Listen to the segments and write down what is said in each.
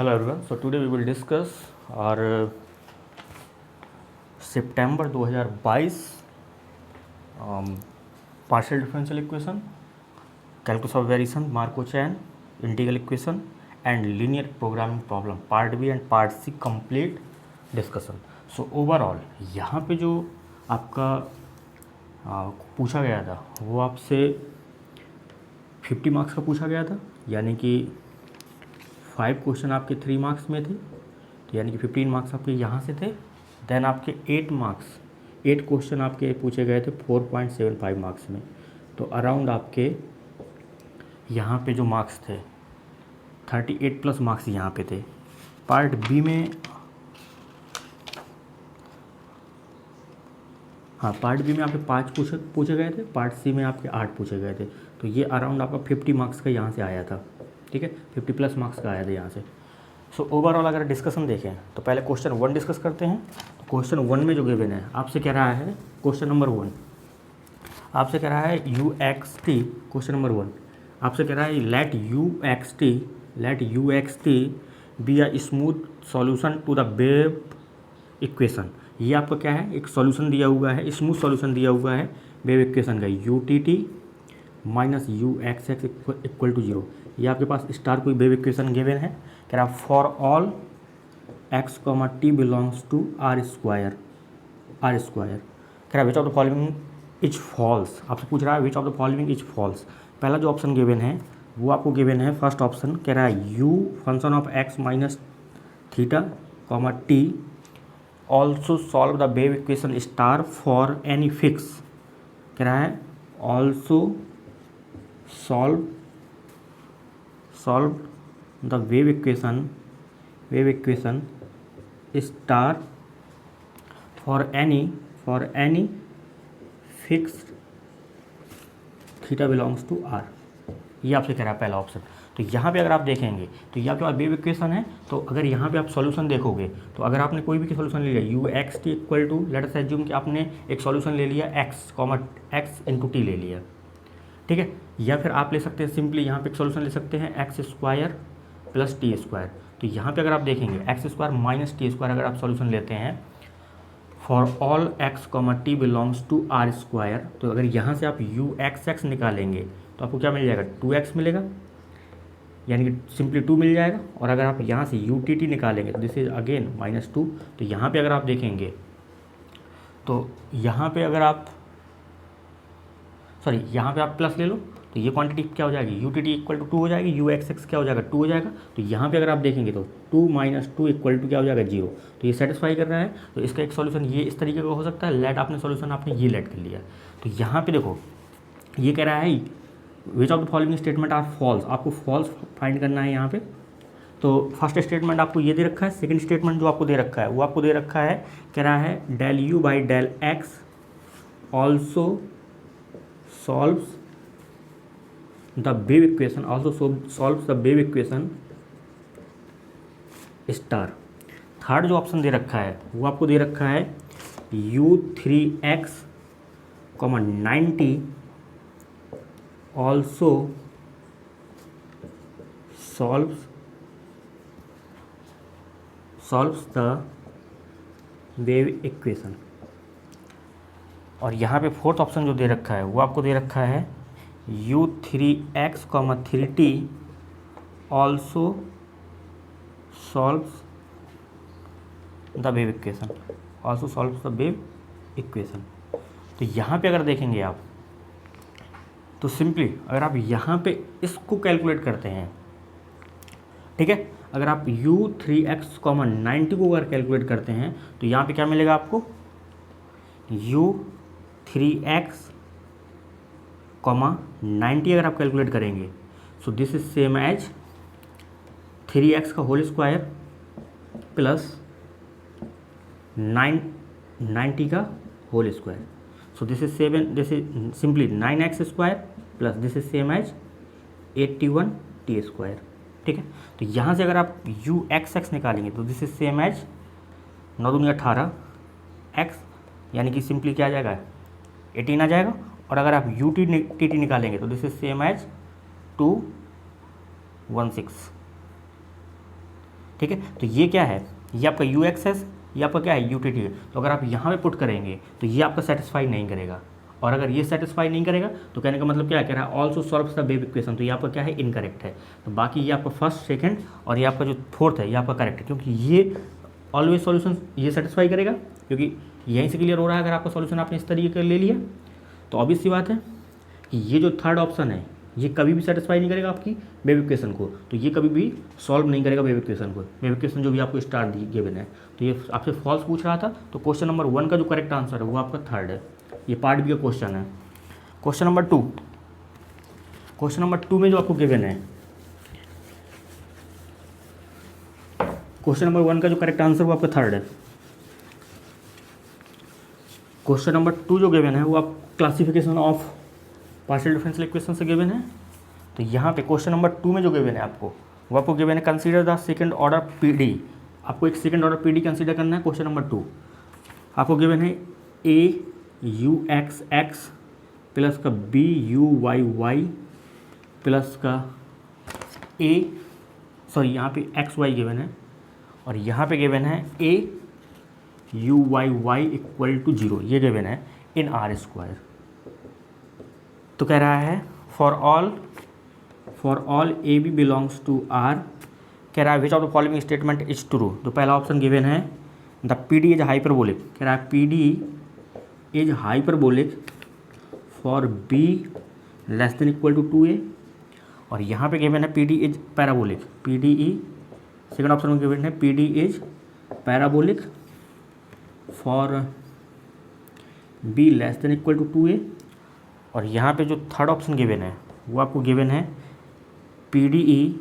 Hello everyone. So today we will discuss our September 2022 partial differential equation, calculus of variation, Markov chain, integral equation and linear programming problem part B and part C complete discussion. So overall यहाँ पे जो आपका पूछा गया था वो आपसे 50 marks का पूछा गया था, यानी कि 5 क्वेश्चन आपके 3 मार्क्स में थे, यानी कि 15 मार्क्स आपके यहाँ से थे। देन आपके 8 क्वेश्चन आपके पूछे गए थे 4.75 मार्क्स में। तो अराउंड आपके यहाँ पे जो मार्क्स थे 38 प्लस मार्क्स यहाँ पे थे। पार्ट बी में आपके 5 पूछे गए थे, पार्ट सी में आपके 8 पूछे गए थे। तो ये अराउंड आपका 50 मार्क्स का यहाँ से आया था, ठीक है, 50 प्लस मार्क्स का आया था यहाँ से। सो ओवरऑल अगर डिस्कशन देखें तो पहले क्वेश्चन 1 डिस्कस करते हैं। तो क्वेश्चन 1 में जो गिवन है आपसे कह रहा है, क्वेश्चन नंबर 1 आपसे कह रहा है u x t, question number 1 आपसे कह रहा है let u x t be a smooth solution to the wave equation. ये आपका क्या है, एक सॉल्यूशन दिया हुआ है, स्मूथ सॉल्यूशन दिया हुआ है वेव इक्वेशन का, u t t minus u x x equal to 0। ये आपके पास स्टार कोई वेव इक्वेशन गिवन है। कह रहा for all x comma t belongs to R square कह रहा which of the following is false. आपसे पूछ रहा है which of the following is false. पहला जो ऑप्शन गिवन है वो आपको गिवन है, फर्स्ट ऑप्शन कह रहा है u function of x minus theta comma t also solve the wave equation star for any fix. कह रहा है also solve the wave equation star for any fixed theta belongs to R. ये आपसे कह रहा है पहला ऑप्शन। तो यहाँ पे अगर आप देखेंगे तो ये आपके पास वेव इक्वेशन है। तो अगर यहाँ पे आप सॉल्यूशन देखोगे तो अगर आपने कोई भी सॉल्यूशन ले लिया u x t equal to, let us assume कि आपने एक सॉल्यूशन ले लिया x comma x into t ले लिया, ठीक है। या फिर आप ले सकते हैं सिंपली यहाँ पे एक सॉल्यूशन ले सकते हैं x square plus t square. तो यहाँ पे अगर आप देखेंगे x square minus t square अगर आप सॉल्यूशन लेते हैं for all x comma t belongs to R square, तो अगर यहाँ से आप यू एक्स एक्स निकालेंगे तो आपको क्या मिल जाएगा, 2x मिलेगा, यानी कि सिंपली 2 मिल जाएगा। और अगर आप यहाँ से यू टी टी निकालेंगे तो दिस इज अगेन -2। तो यहाँ पे अगर आप देखेंगे तो यहाँ पे अगर आप यहाँ पे आप प्लस ले लो तो ये क्वांटिटी क्या हो जाएगी, u t t equal to 2 हो जाएगी, यू एक्स एक्स क्या हो जाएगा 2 हो जाएगा। तो यहाँ पे अगर आप देखेंगे तो 2 - 2 इक्वल टू क्या हो जाएगा 0। तो ये सेटिस्फाई कर रहा है। तो इसका एक सॉल्यूशन ये इस तरीके का हो सकता है, लेट आपने सॉल्यूशन आपने ये लेट कर लिया। तो यहाँ पे देखो ये कह रहा है which of the following statement are false, आपको फॉल्स फाइंड करना है यहाँ पे। तो फर्स्ट स्टेटमेंट आपको ये दे रखा है, सेकंड स्टेटमेंट जो आपको दे रखा है वो आपको दे रखा है, कह रहा है del u by del x also solves the wave equation star. Third जो ऑप्शन दे रखा है वो आपको दे रखा है u3x, 90 also solves the wave equation. और यहाँ पे फोर्थ ऑप्शन जो दे रखा है वो आपको दे रखा है u3x, 3t also solves the wave equation. तो यहाँ पे अगर देखेंगे आप तो सिंपली अगर आप यहाँ पे इसको कैलकुलेट करते हैं, ठीक है, अगर आप u3x, 90 को अगर कैलकुलेट करते हैं तो यहाँ पे क्या मिलेगा आपको, u3x, 90 अगर आप कैलकुलेट करेंगे so this is same as 3x का होल स्क्वायर प्लस 90 का whole square. So this is simply 9x square plus this is same as 81 t square, ठीक है। तो यहाँ से अगर आप यू एक्स एक्स निकालेंगे तो दिस इज सेम एज 9 दूनी 18 x, यानी कि सिंपली क्या आ जाएगा 18 आ जाएगा। और अगर आप यू टी टी निकालेंगे तो दिस इज सेम एज 216। ठीक है। तो ये क्या है, ये आपका यू एक्स है, ये आपका क्या है, यू टी टी है। तो अगर आप यहाँ पे पुट करेंगे तो ये आपका सेटिस्फाई नहीं करेगा, और अगर ये सेटिस्फाई नहीं करेगा तो कहने का मतलब क्या कह रहा है, also solves the wave equation, तो ये आपका क्या है, इनकरेक्ट है। तो बाकी ये आपका फर्स्ट, सेकंड और ये आपका जो फोर्थ है ये आपका करेक्ट है, क्योंकि ये ऑलवेज सॉल्यूशन ये सेटिस्फाई करेगा, क्योंकि यहीं से क्लियर हो रहा है अगर आपका सॉल्यूशन आपने इस तरीके का ले लिया तो ऑब्वियस सी बात है कि ये जो थर्ड ऑप्शन है ये कभी भी सेटिस्फाई नहीं करेगा आपकी वेव इक्वेशन को, तो ये कभी भी सॉल्व नहीं करेगा वेव इक्वेशन को, वेव इक्वेशन जो भी आपको स्टार दी गिवन है। तो ये आपसे फॉल्स पूछ रहा था, तो क्वेश्चन नंबर 1 का जो करेक्ट आंसर है वो आपका थर्ड है। ये पार्ट बी का क्वेश्चन है। क्वेश्चन नंबर 2, क्वेश्चन नंबर 2 में जो आपको गिवन है, क्वेश्चन नंबर 1 का जो करेक्ट आंसर वो आपका थर्ड है। क्वेश्चन नंबर 2 जो गिवन है वो आप classification of partial differential equation से गिवन है। तो यहाँ पे क्वेश्चन नंबर 2 में जो गिवन है आपको, वो आपको गिवन है consider the second order PD, आपको एक सेकंड ऑर्डर पीडी कंसीडर करना है। क्वेश्चन नंबर 2 आपको गिवन है a u x x plus का b u y y plus का यहाँ पे एक्स वाई गिवन है, और यहाँ पे गिवन है a u y y equal to 0, ये गिवन है इन आर स्क्वायर। तो कह रहा है for all a b belongs to R, कह रहा है which of the following statement is true. तो पहला ऑप्शन गिवन है the P D is hyperbolic, कह रहा है P D is hyperbolic for b less than equal to 2a, और यहाँ पे गिवन है P D is parabolic, P D E second option में गिवन है P D is parabolic for b less than equal to 2a, और यहाँ पे जो थर्ड ऑप्शन गिवन है वो आपको गिवन है P D E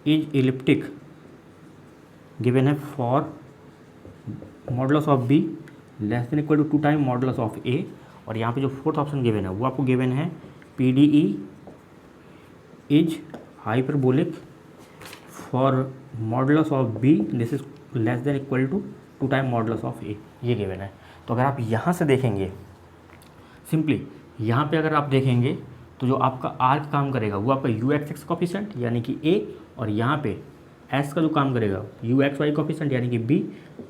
is elliptic, given है for modulus of b less than equal to 2 time modulus of a, और यहाँ पे जो फोर्थ ऑप्शन गिवन है वो आपको गिवन है P D E is hyperbolic for modulus of b this is less than equal to 2 time modulus of a, ये given है। तो अगर आप यहाँ से देखेंगे सिंपली, यहाँ पे अगर आप देखेंगे तो जो आपका आर का काम करेगा वो आपका यू एक्स एक्स कॉफिशेंट यानी कि ए, और यहाँ पे एस का जो काम करेगा यू एक्स वाई कॉफिशेंट यानी कि बी,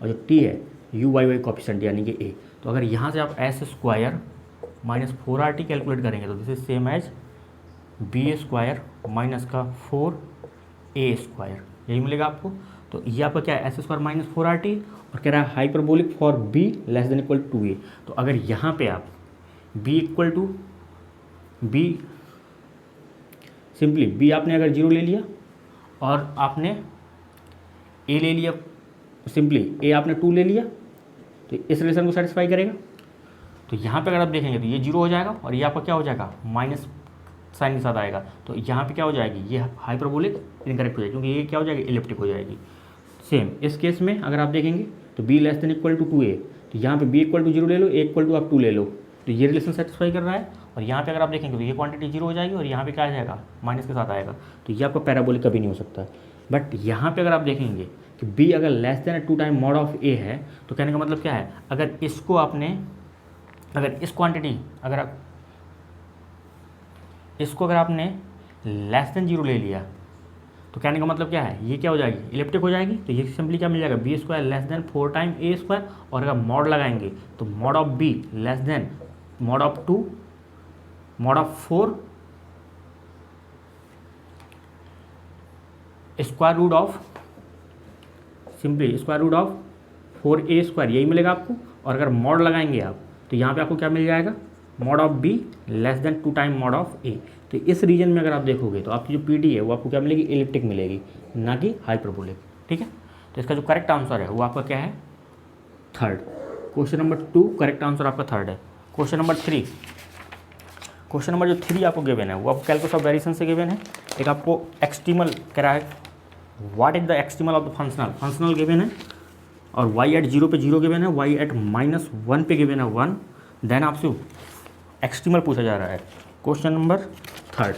और जो टी है यू वाई वाई कॉफिशेंट यानी कि ए। तो अगर यहाँ से आप S square minus 4RT calculate करेंगे तो this is same as b square minus का 4a स्क्वायर, यही मिलेगा आपको। तो ये आपका क्या है, एस स्क्वायर माइनस 4RT, और कह रहा है hyperbolic for b less than equal to 2a। तो अगर यहाँ पे आप b equal to b, simply b आपने अगर 0 ले लिया और आपने a ले लिया, सिंपली a आपने 2 ले लिया, तो इस रिलेशन को सेटिस्फाई करेगा। तो यहाँ पे अगर आप देखेंगे तो ये 0 हो जाएगा, और ये आपका क्या हो जाएगा, माइनस साइन के साथ आएगा। तो यहाँ पे क्या हो जाएगी, ये हाइपरबोलिक इनकरेक्ट हो जाएगी, क्योंकि ये क्या हो जाएगी, इलिप्टिक हो जाएगी। सेम इस केस में अगर आप देखेंगे तो b less than equal to 2a, तो यहाँ पे b इक्वल टू 0 ले लो, a इक्वल टू आप 2 ले लो, तो ये रिलेशन सेटिस्फाई कर रहा है। और यहाँ पे अगर आप देखेंगे तो ये क्वांटिटी 0 हो जाएगी, और यहाँ पे क्या आ जाएगा, माइनस के साथ आएगा। तो ये आपका पैराबोलिक कभी नहीं हो सकता है। बट यहाँ पे अगर आप देखेंगे कि b अगर less than 2 time mod of a है, तो कहने का मतलब क्या है, अगर इसको आपने, अगर इस क्वांटिटी अगर आपने लेस देन 0 ले लिया, तो कहने का मतलब क्या है, ये क्या हो जाएगी, इलिप्टिक हो जाएगी। तो ये सिंपली क्या मिल जाएगा, b square less than 4 time a square, और अगर मॉड लगाएंगे तो mod of b less than mod of 2 mod of 4 square root of, simply square root of 4a square, यही मिलेगा आपको। और अगर मॉड लगाएंगे आप तो यहाँ पे आपको क्या मिल जाएगा, mod of b less than 2 time mod of a. तो इस रीजन में अगर आप देखोगे तो आपकी जो पीडी है वो आपको क्या मिलेगी, इलिप्टिक मिलेगी, ना कि हाइपरबोलिक। ठीक है, तो इसका जो करेक्ट आंसर है वो आपका क्या है, third. Question number 2 correct answer आपका थर्ड है। क्वेश्चन नंबर 3, क्वेश्चन नंबर जो 3 आपको गिवन है वो आपको कैलकुलस ऑफ वेरिएशन से गिवन है। एक आपको एक्सट्रीमल कह रहा है, what is the extremal of the functional given है, और y एट 0 पे 0 गिवन है, y एट -1 पे गिवन है 1, देन आपसे एक्सट्रीमल पूछा जा रहा है। क्वेश्चन नंबर 3,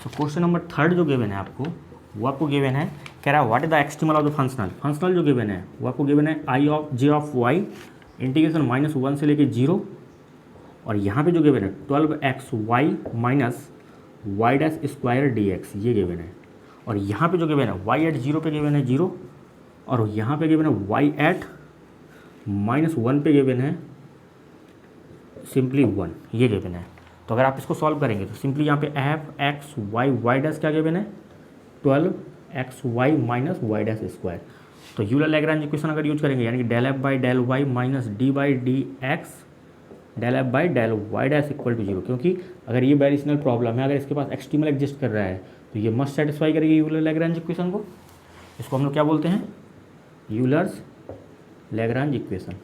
तो क्वेश्चन नंबर 3 जो गिवन है आपको, वो आपको गिवन है, कह रहा है what is the extremal of the functional जो गिवन है वो आपको गिवन है i of j of y integration -1 से लेके 0 और यहाँ पे जो गिवन है 12xy minus y dash square D x, ये गिवन है। और यहाँ पे जो गिवन है y एट 0 पे गिवन है 0, और यहाँ पे गिवन है y एट -1 पे गिवन है सिंपली 1, ये गिवन है। तो अगर आप इसको सॉल्व करेंगे तो सिंपली यहाँ पे f x Y Y dash क्या गिवन है 12xy minus y dash square. तो यूलर लैग्रेंज इक्वेशन अगर यूज करेंगे यानी कि del f by del Y minus D by D x del f by del Y dash equal to 0, क्योंकि अगर ये वेरिएशनल प्रॉब्लम है, अगर इसके पास एक्सट्रीमल एग्जिस्ट कर रहा है तो ये मस्ट सेटिस्फाई करेगी यूलर लैग्रेंज इक्वेशन को। इसको हम लोग क्या बोलते हैं, यूलर्स लैग्रेंज इक्वेशन।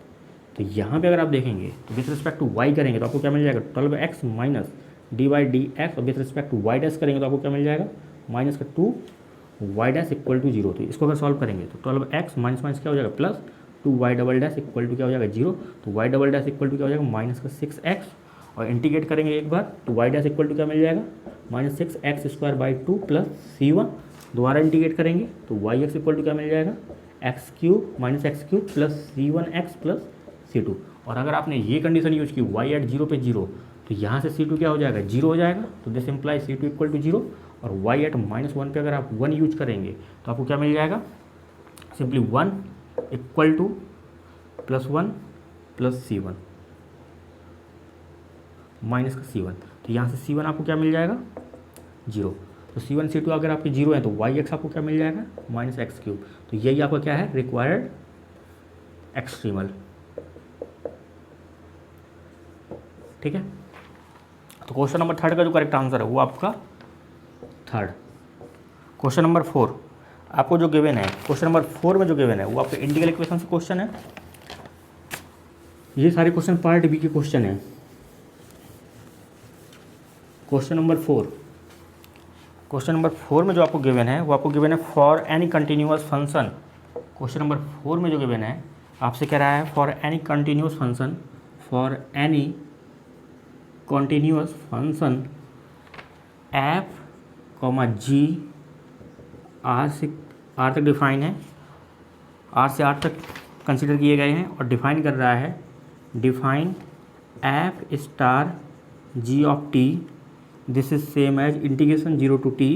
तो यहाँ पे अगर आप देखेंगे तो विथ रिस्पेक्ट टू y करेंगे तो आपको क्या मिल जाएगा 12x minus D by D x, और with respect to y dash करेंगे तो आपको क्या मिल जाएगा माइनस का 2y डैश इक्वल टू 0। तो इसको अगर सॉल्व करेंगे तो 12x माइनस माइनस क्या हो जाएगा plus 2y double dash equal to क्या हो जाएगा 0। तो y double dash equal to क्या हो जाएगा माइनस का 6x, और इंटीग्रेट करेंगे एक बार तो y डैश इक्वल टू क्या मिल जाएगा minus 6x square by 2 plus C1। दोबारा इंटीग्रेट करेंगे तो वाई एक्स इक्वल टू क्या मिल जाएगा x cube minus x cube plus C1x plus C2। और अगर आपने ये कंडीशन यूज की y एट 0 पे 0, तो यहाँ से C2 क्या हो जाएगा 0 हो जाएगा, तो this imply C2 equal to 0। और y एट -1 पे अगर आप 1 यूज करेंगे तो आपको क्या मिल जाएगा simply 1 equal to +1 plus C1 minus का C1। तो यहाँ से C1 आपको क्या मिल जाएगा 0। तो C1 C2 अगर आपके 0 है तो वाई एक्स आपको क्या मिल जाएगा माइनस एक्स क्यूब। तो यही आपका क्या है रिक्वायर्ड एक्सट्रीमल। ठीक है, तो क्वेश्चन नंबर 3 का जो करेक्ट आंसर है वो आपका 3rd। क्वेश्चन नंबर 4 आपको जो गिवन है, क्वेश्चन नंबर 4 में जो गिवन है वो आपके इंटीग्रल इक्वेशन से क्वेश्चन है। ये सारे क्वेश्चन पार्ट बी के क्वेश्चन है। क्वेश्चन नंबर 4 में जो आपको गिवन है वो आपको गिवन है for any continuous function. Question number 4 में जो गिवन है आपसे कह रहा है for any continuous function, for any continuous function f comma g R तक डिफाइन है, आर से आर तक कंसिडर किए गए हैं, और डिफाइन कर रहा है define f star g of t, this is same as integration 0 to t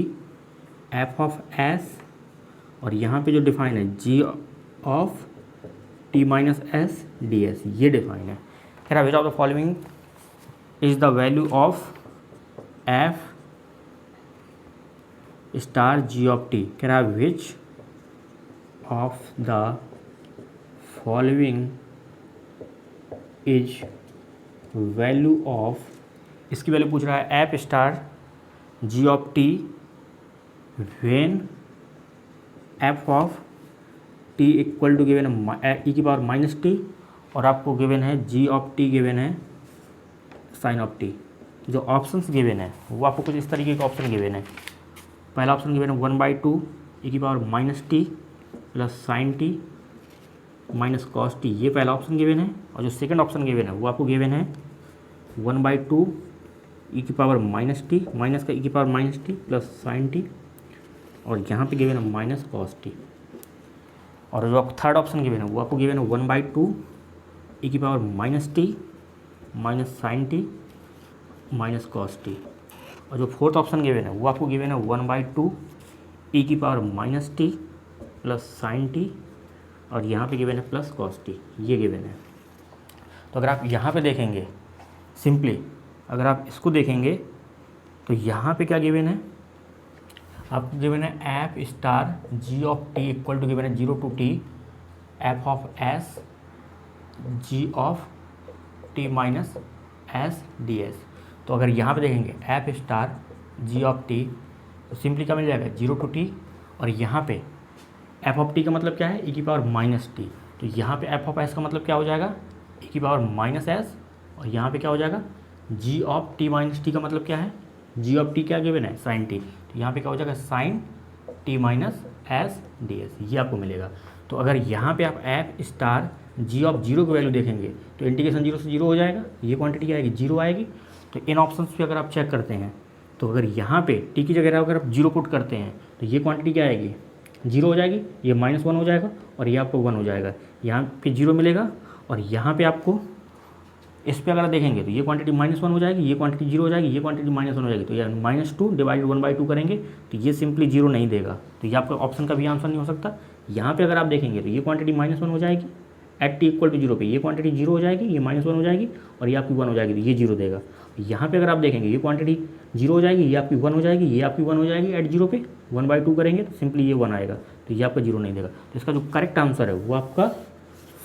f of s, और यहाँ पे जो डिफाइन है g of t minus s d s, ये डिफाइन है। कह रहा which of the following is the value of f star g of t. कह रहा है which of the following is value of, इसकी वैल्यू पूछ रहा है f star g of t when f of t equal to given है e की power minus T, और आपको गिवन है जी ऑफ टी गिवन है साइन ऑफ टी। जो ऑप्शंस गिवन है वो आपको कुछ इस तरीके के ऑप्शन गिवन है। पहला ऑप्शन गिवन है 1/2 ई की power minus T plus sign t minus cos T, ये पहला ऑप्शन गिवन है। और जो सेकंड ऑप्शन गिवन है वो आपको गिवन है 1/2 ई की पावर माइनस टी माइनस का ई की power minus T plus sign T, और यहाँ पे गिवन है माइनस कॉस टी। और जो आपको थर्ड ऑप्शन गिवन है वो आपको गिवन है 1/2 ई की power minus t minus sine t minus cos t, और जो फोर्थ ऑप्शन गिवन है वो आपको गिवन है 1/2 ई की power minus T plus sign T, और यहाँ पे गिवन है प्लस कॉस टी, ये गिवन है। तो अगर आप यहाँ पे देखेंगे सिंपली, अगर आप इसको देखेंगे तो यहाँ पे क्या गिवन है आपको गिवन है f star g of t equal to given है 0 to t f of s ji of t minus s d s. तो अगर यहाँ पे देखेंगे f star g of t तो सिंपली क्या मिल जाएगा 0 टू टी, और यहाँ पे एफ ऑफ टी का मतलब क्या है ई की पावर माइनस टी, तो यहाँ पे एफ ऑफ एस का मतलब क्या हो जाएगा ई की पावर माइनस एस, और यहाँ पे क्या हो जाएगा जी ऑफ टी माइनस टी का मतलब क्या है जी ऑफ टी क्या गिवन है साइन टी, तो यहाँ पे क्या हो जाएगा sine t minus s d s, ये आपको मिलेगा। तो अगर यहाँ पे आप एफ स्टार जी ऑफ 0 की वैल्यू देखेंगे तो इंटीग्रेशन 0 से 0 हो जाएगा, ये क्वांटिटी क्या आएगी 0 आएगी। तो इन ऑप्शंस पे अगर आप चेक करते हैं तो अगर यहाँ पे टी की जगह अगर आप 0 पुट करते हैं तो ये क्वांटिटी क्या आएगी 0 हो जाएगी, ये -1 हो जाएगा, और ये आपको 1 हो जाएगा। यहाँ पे 0 मिलेगा और यहाँ पे आपको इस पे अगर देखेंगे तो ये क्वांटिटी -1 हो जाएगी, ये क्वांटिटी 0 हो जाएगी, ये क्वांटिटी -1 हो जाएगी, तो ये -2 डिवाइडेड 1/2 करेंगे तो ये सिंपली 0 नहीं देगा, तो ये आपका ऑप्शन का भी आंसर नहीं हो सकता। यहाँ पे अगर आप देखेंगे तो ये क्वांटिटी -1 हो जाएगी एट t = 0 पे, ये क्वांटिटी 0 हो जाएगी, ये -1 हो जाएगी और ये आपकी 1 हो जाएगी, तो ये 0 देगा। यहाँ पे अगर आप देखेंगे ये क्वांटिटी 0 हो जाएगी, ये आपकी 1 हो जाएगी, ये आपकी 1 हो जाएगी एट 0 पे, 1/2 करेंगे तो सिंपली ये 1 आएगा, तो ये आपका 0 नहीं देगा। तो इसका जो करेक्ट आंसर है वो आपका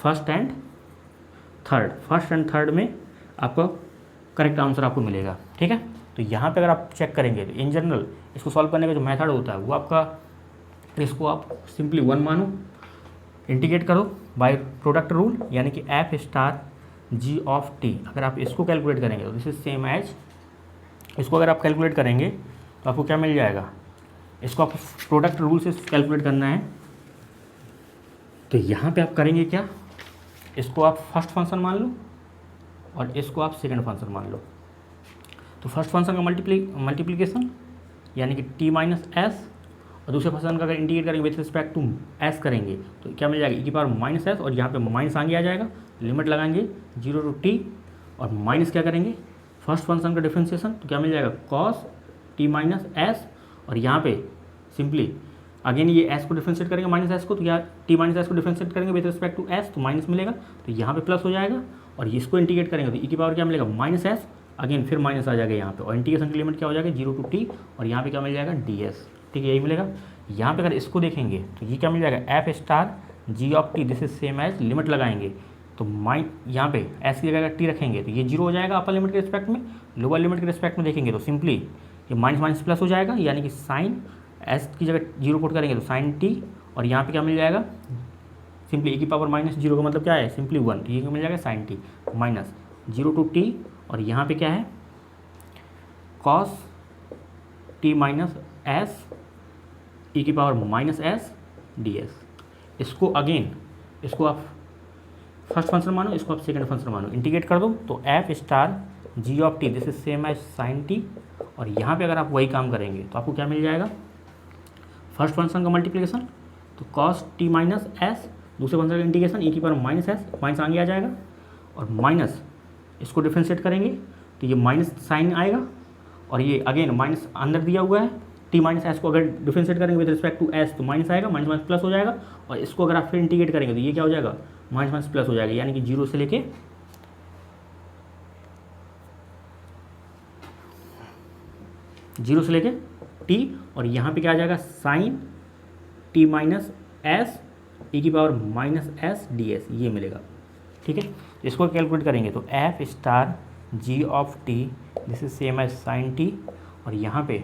फर्स्ट एंड थर्ड में आपका करेक्ट आंसर आपको मिलेगा। ठीक है, तो यहाँ पे अगर आप चेक करेंगे तो इन जनरल इसको सॉल्व करने का जो मेथड होता है वो आपका, इसको आप सिंपली 1 मानो, इंटीग्रेट करो बाय प्रोडक्ट रूल, यानी कि f(g) ऑफ t। अगर आप इसको कैलकुलेट करेंगे तो दिस इज सेम एज, इसको अगर आप कैलकुलेट करेंगे तो आपको क्या मिल जाएगा, इसको आपको प्रोडक्ट रूल से कैलकुलेट करना है। तो यहाँ पे आप करेंगे क्या, इसको आप फर्स्ट फंक्शन मान लो और इसको आप सेकंड फंक्शन मान लो। तो फर्स्ट फंक्शन का मल्टीप्लिकेशन यानी कि t - s, और दूसरे फंक्शन का अगर इंटीग्रेट करेंगे विथ रिस्पेक्ट टू s करेंगे तो क्या मिल जाएगा e - s, और यहाँ पे माइनस आगे आ जाएगा, लिमिट लगाएंगे 0 to t और माइनस क्या करेंगे फर्स्ट फंक्शन का डिफ्रेंसिएशन, तो क्या मिल जाएगा cos t - s, और यहाँ पे सिंपली अगेन ये s को डिफ्रेंशिएट करेंगे -s को, तो यहाँ t - s को डिफ्रेंशिएट करेंगे विथ रिस्पेक्ट टू s, तो माइनस मिलेगा, तो यहाँ पे प्लस हो जाएगा, और इसको इंटीग्रेट करेंगे तो e की पावर क्या मिलेगा -s, अगेन फिर माइनस आ जाएगा यहाँ पे, और इंटीग्रेशन की लिमिट क्या हो जाएगा 0 to t, और यहाँ पे क्या मिल जाएगा ds। ठीक है, यही मिलेगा। यहाँ पे अगर इसको देखेंगे तो ये क्या मिल जाएगा f(g) of t, this is same as, limit लगाएंगे तो यहाँ पे s की जगह t रखेंगे तो ये 0 हो जाएगा अपर लिमिट के रिस्पेक्ट में, लोअर लिमिट के रिस्पेक्ट में देखेंगे तो सिंपली ये माइनस प्लस हो जाएगा, यानी कि साइन s की जगह 0 पुट करेंगे तो साइन t, और यहाँ पे क्या मिल जाएगा सिंपली e की पावर -0 का मतलब क्या है सिंपली 1, तो ये क्या मिल जाएगा साइन t -0 to t, और यहाँ पे क्या है cos t - s e की पावर -s ds। इसको अगेन, इसको आप फर्स्ट फंक्शन मानो, इसको आप सेकंड फंक्शन मानो, इंटीग्रेट कर दो तो f(g) of t, this is same as sine t, और यहाँ पे अगर आप वही काम करेंगे तो आपको क्या मिल जाएगा फर्स्ट फंक्शन का मल्टीप्लिकेशन, तो cos t - s, दूसरे फंक्शन का इंटीग्रेशन e की पावर -s, माइनस आगे आ जाएगा, और माइनस इसको डिफ्रेंशिएट करेंगे तो ये माइनस साइन आएगा, और ये अगेन माइनस अंदर दिया हुआ है, t - s को अगर डिफ्रेंशिएट करेंगे विद रिस्पेक्ट टू s तो माइनस आएगा, माइनस प्लस हो जाएगा, और इसको अगर आप फिर इंटीग्रेट करेंगे तो ये क्या हो जाएगा माइनस प्लस हो जाएगा, यानी कि 0 से लेके t, और यहाँ पे क्या आ जाएगा साइन t - s e की पावर -s ds, ये मिलेगा। ठीक है, इसको कैलकुलेट करेंगे तो f(g) of t, this is same as sine t, और यहाँ पे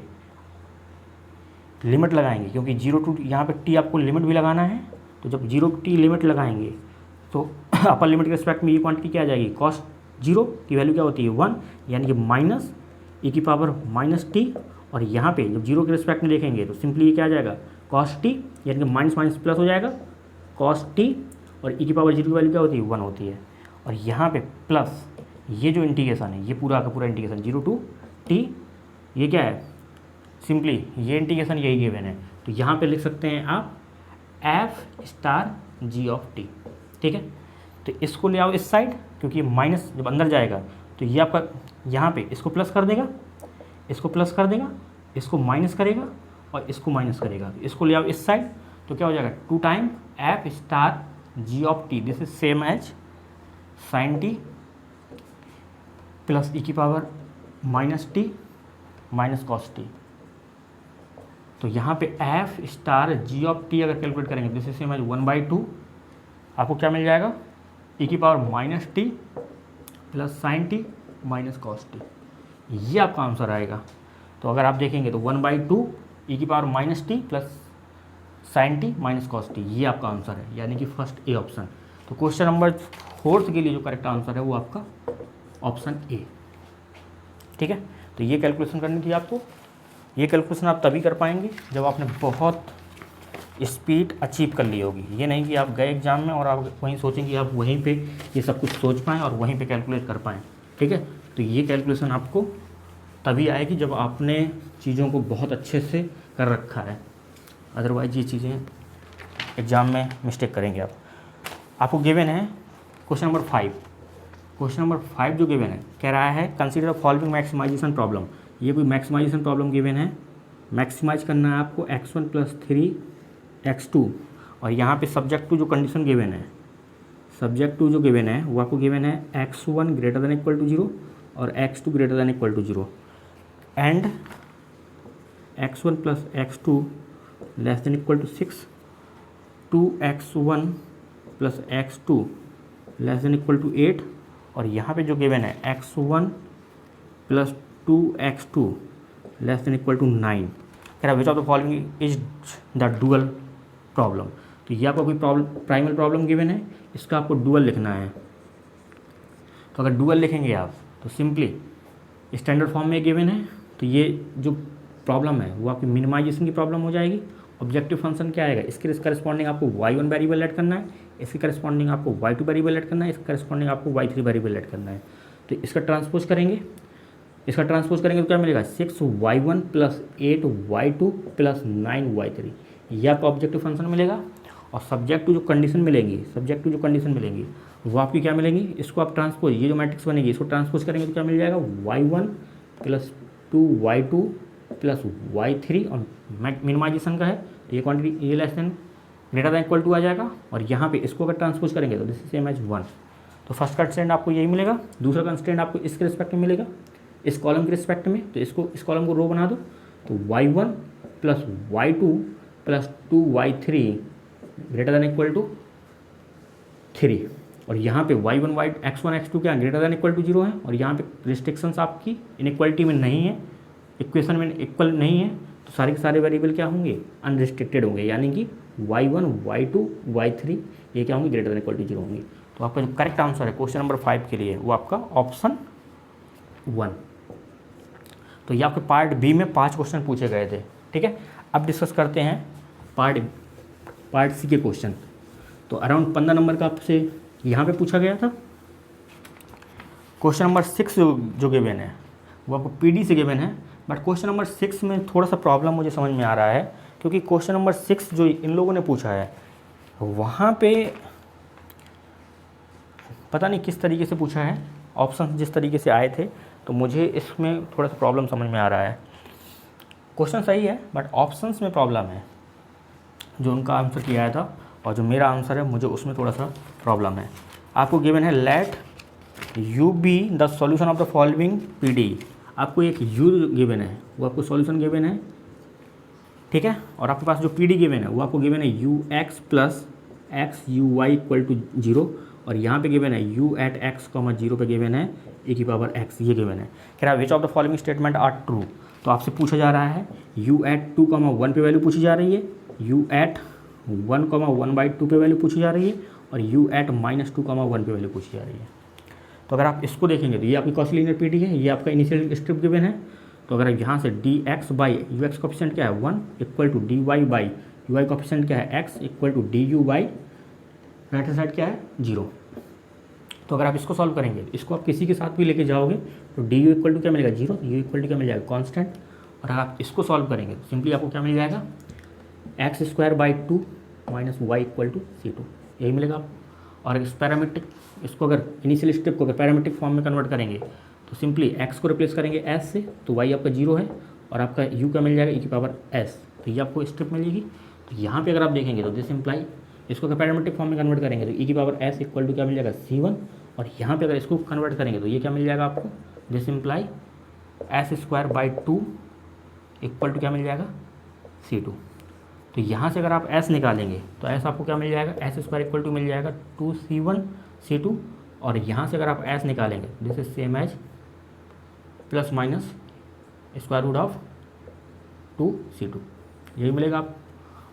लिमिट लगाएंगे क्योंकि 0 to यहाँ पे t आपको लिमिट भी लगाना है, तो जब 0 to t लिमिट लगाएंगे तो अपर लिमिट के रिस्पेक्ट में ये क्वांटिटी क्या आ जाएगी cos 0 की वैल्यू क्या होती है 1, यानी कि माइनस e की पावर -t, और यहाँ पे जब 0 के रिस्पेक्ट में देखेंगे तो सिंपली ये क्या आ जाएगा cos t, यानी कि माइनस प्लस हो जाएगा cos t, और e की पावर 0 की वैल्यू क्या होती है 1 होती है, और यहाँ पे प्लस ये जो इंटीग्रेशन है ये पूरा का पूरा इंटीग्रेशन 0 to t, ये क्या है सिंपली ये इंटीग्रेशन यही गिवन है, तो यहाँ पे लिख सकते हैं आप f(g) ऑफ t। ठीक है, तो इसको ले आओ इस साइड, क्योंकि माइनस जब अंदर जाएगा तो ये आपका यहाँ पे इसको प्लस कर देगा, इसको प्लस कर देगा, इसको माइनस करेगा और इसको माइनस करेगा, तो इसको ले आओ इस साइड, तो क्या हो जाएगा 2 time f(g) of t, this is same as sine t plus e की power -t minus cos t। तो यहाँ पे f(g) ऑफ t अगर कैलकुलेट करेंगे दिस इज सेम एज 1/2, आपको क्या मिल जाएगा e की power -t plus sine t minus cos t, ये आपका आंसर आएगा। तो अगर आप देखेंगे तो 1/2 e की power -t plus sine t minus cos t, ये आपका आंसर है, यानी कि फर्स्ट ए ऑप्शन। तो क्वेश्चन नंबर 4 के लिए जो करेक्ट आंसर है वो आपका ऑप्शन ए। ठीक है, तो ये कैलकुलेशन करनी थी आपको। ये कैलकुलेशन आप तभी कर पाएंगे जब आपने बहुत स्पीड अचीव कर ली होगी। ये नहीं कि आप गए एग्जाम में और आप वहीं सोचें कि आप वहीं पे ये सब कुछ सोच पाएँ और वहीं पे कैलकुलेट कर पाएँ। ठीक है, तो ये कैलकुलेशन आपको तभी आएगी जब आपने चीज़ों को बहुत अच्छे से कर रखा है, अदरवाइज ये चीज़ें एग्ज़ाम में मिस्टेक करेंगे आप। आपको गिवन है क्वेश्चन नंबर 5, क्वेश्चन नंबर 5 जो गिवन है कह रहा है कंसीडर फॉलोइंग मैक्सिमाइजेशन प्रॉब्लम। ये कोई मैक्सिमाइजेशन प्रॉब्लम गिवन है, मैक्सिमाइज करना है आपको x1 + 3x2 और यहाँ पे सब्जेक्ट टू जो कंडीशन गिवन है, सब्जेक्ट टू जो गिवन है वो आपको गिवन है x1 > 0 और x2 > 0 and x1 + x2 <= 6, 2x1 + x2 <= 8 और यहाँ पे जो गिवन है x1 + 2x2 <= 9। कह रहा which of the following is the dual problem. तो ये आपको कोई प्रॉब्लम प्राइमल प्रॉब्लम गिवन है, इसका आपको डुअल लिखना है। तो अगर डुअल लिखेंगे आप तो सिंपली स्टैंडर्ड फॉर्म में गिवन है, तो ये जो प्रॉब्लम है वो आपकी मिनिमाइजेशन की प्रॉब्लम हो जाएगी। ऑब्जेक्टिव फंक्शन क्या आएगा, इसके करस्पॉन्डिंग आपको y1 वेरिएबल ऐड करना है, इसके करस्पॉन्डिंग आपको y2 वेरिएबल ऐड करना है, इसके करस्पॉन्डिंग आपको y3 वेरिएबल ऐड करना है। तो इसका ट्रांसपोज करेंगे, तो क्या मिलेगा 6y1 + 8y2 + 9y3, ये आपका ऑब्जेक्टिव फंक्शन मिलेगा। और सब्जेक्ट टू जो कंडीशन मिलेंगी वो आपकी क्या मिलेंगी, इसको आप ट्रांसपोज, ये जो मैट्रिक्स बनेगी इसको ट्रांसपोज करेंगे तो क्या मिल जाएगा y1 + 2y2 + y3 और मिनिमाइजेशन का है ये क्वांटिटी ये <= आ जाएगा। और यहाँ पे इसको अगर ट्रांसपोज करेंगे तो दिस इज सेम एज 1। तो फर्स्ट कंस्ट्रेंट आपको यही मिलेगा, दूसरा कंस्ट्रेंट आपको इसके रिस्पेक्ट में मिलेगा, इस कॉलम के रिस्पेक्ट में। तो इस कॉलम को रो बना दो, तो y1 + y2 + 2y3 <= 3 और यहाँ पे y1 x1 x2 क्या <= 0 है और यहाँ पे रिस्ट्रिक्शंस आपकी इनइक्वालिटी में नहीं है, इक्वेशन में इक्वल नहीं है, तो सारे के सारे वेरिएबल क्या होंगे अनरिस्ट्रिक्टेड होंगे, यानी कि y1 y2 y3 ये क्या होंगे <= 0 होंगे। तो आपका जो करेक्ट आंसर है क्वेश्चन नंबर 5 के लिए वो आपका ऑप्शन 1। तो ये आपके पार्ट बी में 5 क्वेश्चन पूछे गए थे, ठीक है। अब डिस्कस करते हैं पार्ट सी के क्वेश्चन। तो अराउंड 15 नंबर का आपसे यहाँ पे पूछा गया था। क्वेश्चन नंबर 6 जो गिवन है वो आपको पीडी से गिवन है, बट क्वेश्चन नंबर 6 में थोड़ा सा प्रॉब्लम मुझे समझ में आ रहा है, क्योंकि क्वेश्चन नंबर 6 जो इन लोगों ने पूछा है वहाँ पे पता नहीं किस तरीके से पूछा है, ऑप्शन जिस तरीके से आए थे, तो मुझे इसमें थोड़ा सा प्रॉब्लम समझ में आ रहा है। क्वेश्चन सही है बट ऑप्शंस में प्रॉब्लम है, जो उनका आंसर किया था और जो मेरा आंसर है मुझे उसमें थोड़ा सा प्रॉब्लम है। आपको गिवन है let you B the solution of the following PD. आपको एक यू गिवन है, वो आपको सॉल्यूशन गिवन है, ठीक है। और आपके पास जो पीडी गिवन है वो आपको गिवन है ux + x uy = 0 और यहाँ पे गिवन है u at x, 0 पे गिवन है e⁻x, ये गिवन है। कह रहा है which of the following statement are true. तो आपसे पूछा जा रहा है u at 2, 1 पे वैल्यू पूछी जा रही है, u at 1, 1/2 पे वैल्यू पूछी जा रही है और u at -2, 1 पे वैल्यू पूछी जा रही है। तो अगर आप इसको देखेंगे तो ये आपकी कॉस्टलीनियर पीडी है, ये आपका इनिशियल स्ट्रिप गिवन है। तो अगर यहाँ से dx/ux कोफिशिएंट क्या है 1 = dy/ui कोफिशिएंट क्या है x = du by right hand side क्या है 0। तो अगर आप इसको सॉल्व करेंगे, इसको आप किसी के साथ भी लेके जाओगे तो du = क्या मिलेगा 0, u क्या मिल जाएगा कांस्टेंट। और अगर आप इसको सॉल्व करेंगे तो सिंपली आपको क्या मिल जाएगा x²/2 - y = c2, यही मिलेगा आपको। और इस पैरामीट्रिक इसको अगर इनिशियल स्टेप को अगर पैरामीट्रिक फॉर्म में कन्वर्ट करेंगे तो सिंपली x को रिप्लेस करेंगे s से, तो y आपका 0 है और आपका u क्या मिल जाएगा e⁻s, तो ये आपको स्टेप मिलेगी। तो यहाँ पे अगर आप देखेंगे तो दिस इम्प्लाई इसको अगर पैरामीट्रिक फॉर्म में कन्वर्ट करेंगे तो e⁻s = क्या मिल जाएगा c1 और यहाँ पे अगर इसको कन्वर्ट करेंगे तो ये क्या मिल जाएगा आपको दिस इम्प्लाई s²/2 = क्या मिल जाएगा c2। तो यहाँ से अगर आप s निकालेंगे तो s आपको क्या मिल जाएगा s² = मिल जाएगा 2c1 c2 और यहाँ से अगर आप s निकालेंगे this is same as ±√2 c2, यही मिलेगा आप।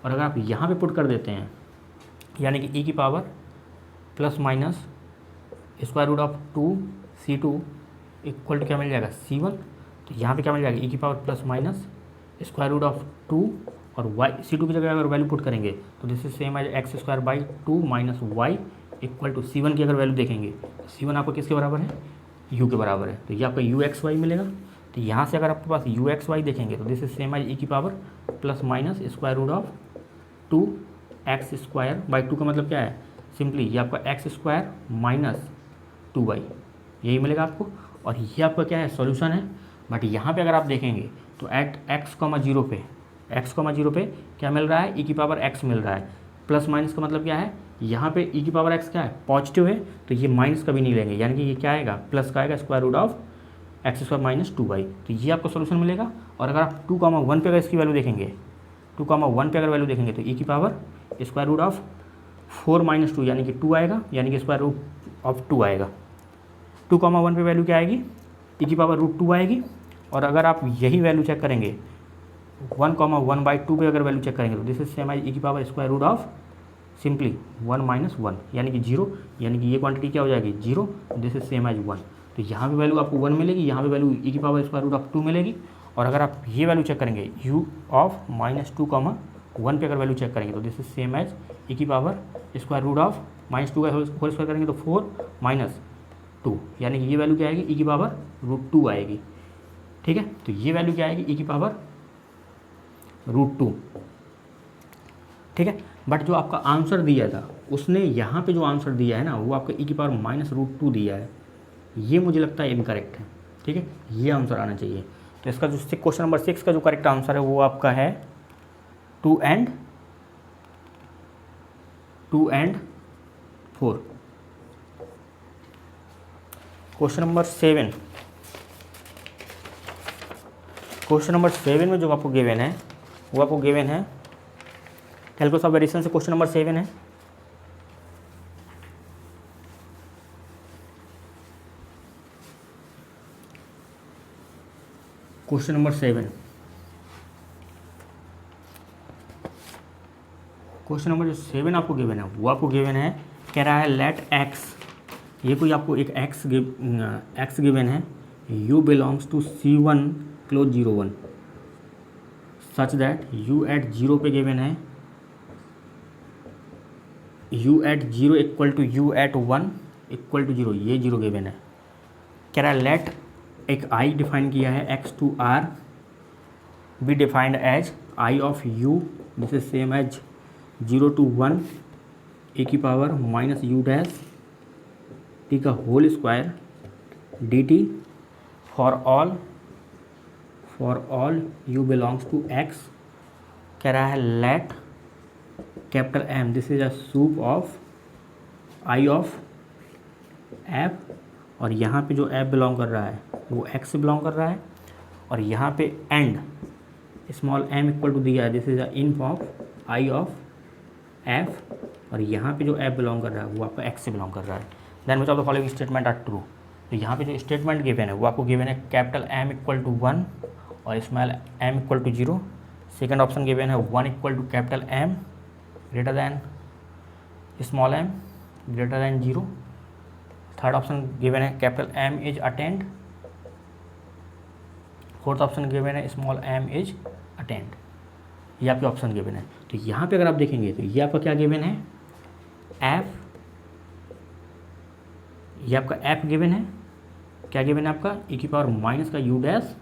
और अगर आप यहाँ पे पुट कर देते हैं यानी कि e की पावर ±√2 c2 = क्या मिल जाएगा c1, तो यहाँ पे क्या मिल जाएगा e की पावर ±√2 और y c2 की जगह अगर वैल्यू पुट करेंगे तो this is same as x²/2 - y = c1 की अगर वैल्यू देखेंगे तो c1 आपको किसके बराबर है u के बराबर है, तो ये आपका uxy मिलेगा। तो यहाँ से अगर आपके पास uxy देखेंगे तो this is same as e की पावर ±√2 x²/2 का मतलब क्या है सिंपली ये आपका x² - 2y यही मिलेगा आपको। और ये आपका क्या है, सॉल्यूशन है। बट यहाँ पे अगर आप देखेंगे तो एट x, 0 पे क्या मिल रहा है, e की पावर x मिल रहा है। प्लस माइनस का मतलब क्या है, यहाँ पे e की पावर x क्या है, पॉजिटिव है, तो ये माइनस कभी नहीं लेंगे, यानी कि ये क्या आएगा, प्लस का आएगा, square root of x² minus 2y। तो ये आपको सोल्यूशन मिलेगा। और अगर आप 2,1 पे अगर इसकी वैल्यू देखेंगे, 2,1 पे अगर वैल्यू देखेंगे तो e की पावर स्क्वायर रूट ऑफ 4 माइनस 2 यानी कि 2 आएगा, यानी कि स्क्वायर रूट ऑफ 2 आएगा। 2,1 पे वैल्यू क्या आएगी, e की पावर रूट 2 आएगी। और अगर आप यही वैल्यू चेक करेंगे 1,1/2 पे अगर वैल्यू चेक करेंगे तो this is same as e की power square root of simply 1 minus 1 यानी कि 0, यानी कि ये क्वांटिटी क्या हो जाएगी 0, दिस इज सेम एज 1। तो यहाँ पे वैल्यू आपको 1 मिलेगी, यहाँ पे वैल्यू e की पावर स्क्वायर रूट ऑफ 2 मिलेगी। और अगर आप ये वैल्यू चेक करेंगे u ऑफ -2,1 पे अगर वैल्यू चेक करेंगे तो this is same as e की पावर स्क्वायर रूट ऑफ -2 का होल स्क्वायर करेंगे तो 4 माइनस 2, यानी कि ये वैल्यू क्या आएगी, e की पावर रूट 2 आएगी। ठीक है, तो ये वैल्यू क्या आएगी, e की पावर रूट 2। ठीक है, बट जो आपका आंसर दिया था उसने यहाँ पे जो आंसर दिया है ना, वो आपका e की पावर -√2 दिया है। ये मुझे लगता है इनकरेक्ट है। ठीक है, ये आंसर आना चाहिए। तो इसका जो क्वेश्चन नंबर 6 का जो करेक्ट आंसर है वो आपका है 2 and 4। क्वेश्चन नंबर 7, में जो आपको गिवन है वो आपको गिवन है कैलकुलस ऑफ वेरिएशन से क्वेश्चन नंबर 7 है। क्वेश्चन नंबर 7, क्वेश्चन नंबर जो 7 आपको गिवन है वो आपको गिवन है, कह रहा है लेट x, ये कोई आपको एक x गिवन है, u belongs to C1 close 0,1 such that u at 0 पे गिवन है, u at 0 equal to u at 1 equal to 0, ये 0 गिवन है। कह रहा है लेट एक i डिफाइन किया है x to r be defined as i of u, this is same as 0 to 1 e की power minus u dash t का whole square dt for all u belongs to x। कह रहा है let capital M, this is a sup of i of f, और यहाँ पे जो f belong कर रहा है वो x से बिलोंग कर रहा है, और यहाँ पे and small m equal to दिया है, this is a inf of i of f, और यहाँ पे जो f बिलोंग कर रहा है वो आपका x से बिलोंग कर रहा है। Then which of the following statement are true. तो यहाँ पे जो स्टेटमेंट गिवन है वो आपको गिवन है कैपिटल M इक्वल टू 1 और small m equal to 0। Second option given है 1 equal to capital M greater than small m greater than 0। Third option given है capital M is attained. Fourth option given है small m is attained. ये आपके option given है। तो यहाँ पे अगर आप देखेंगे तो ये आपका क्या गिवन है, f, ये आपका f गिवन है, क्या गिवन है आपका e की पावर माइनस का u डैश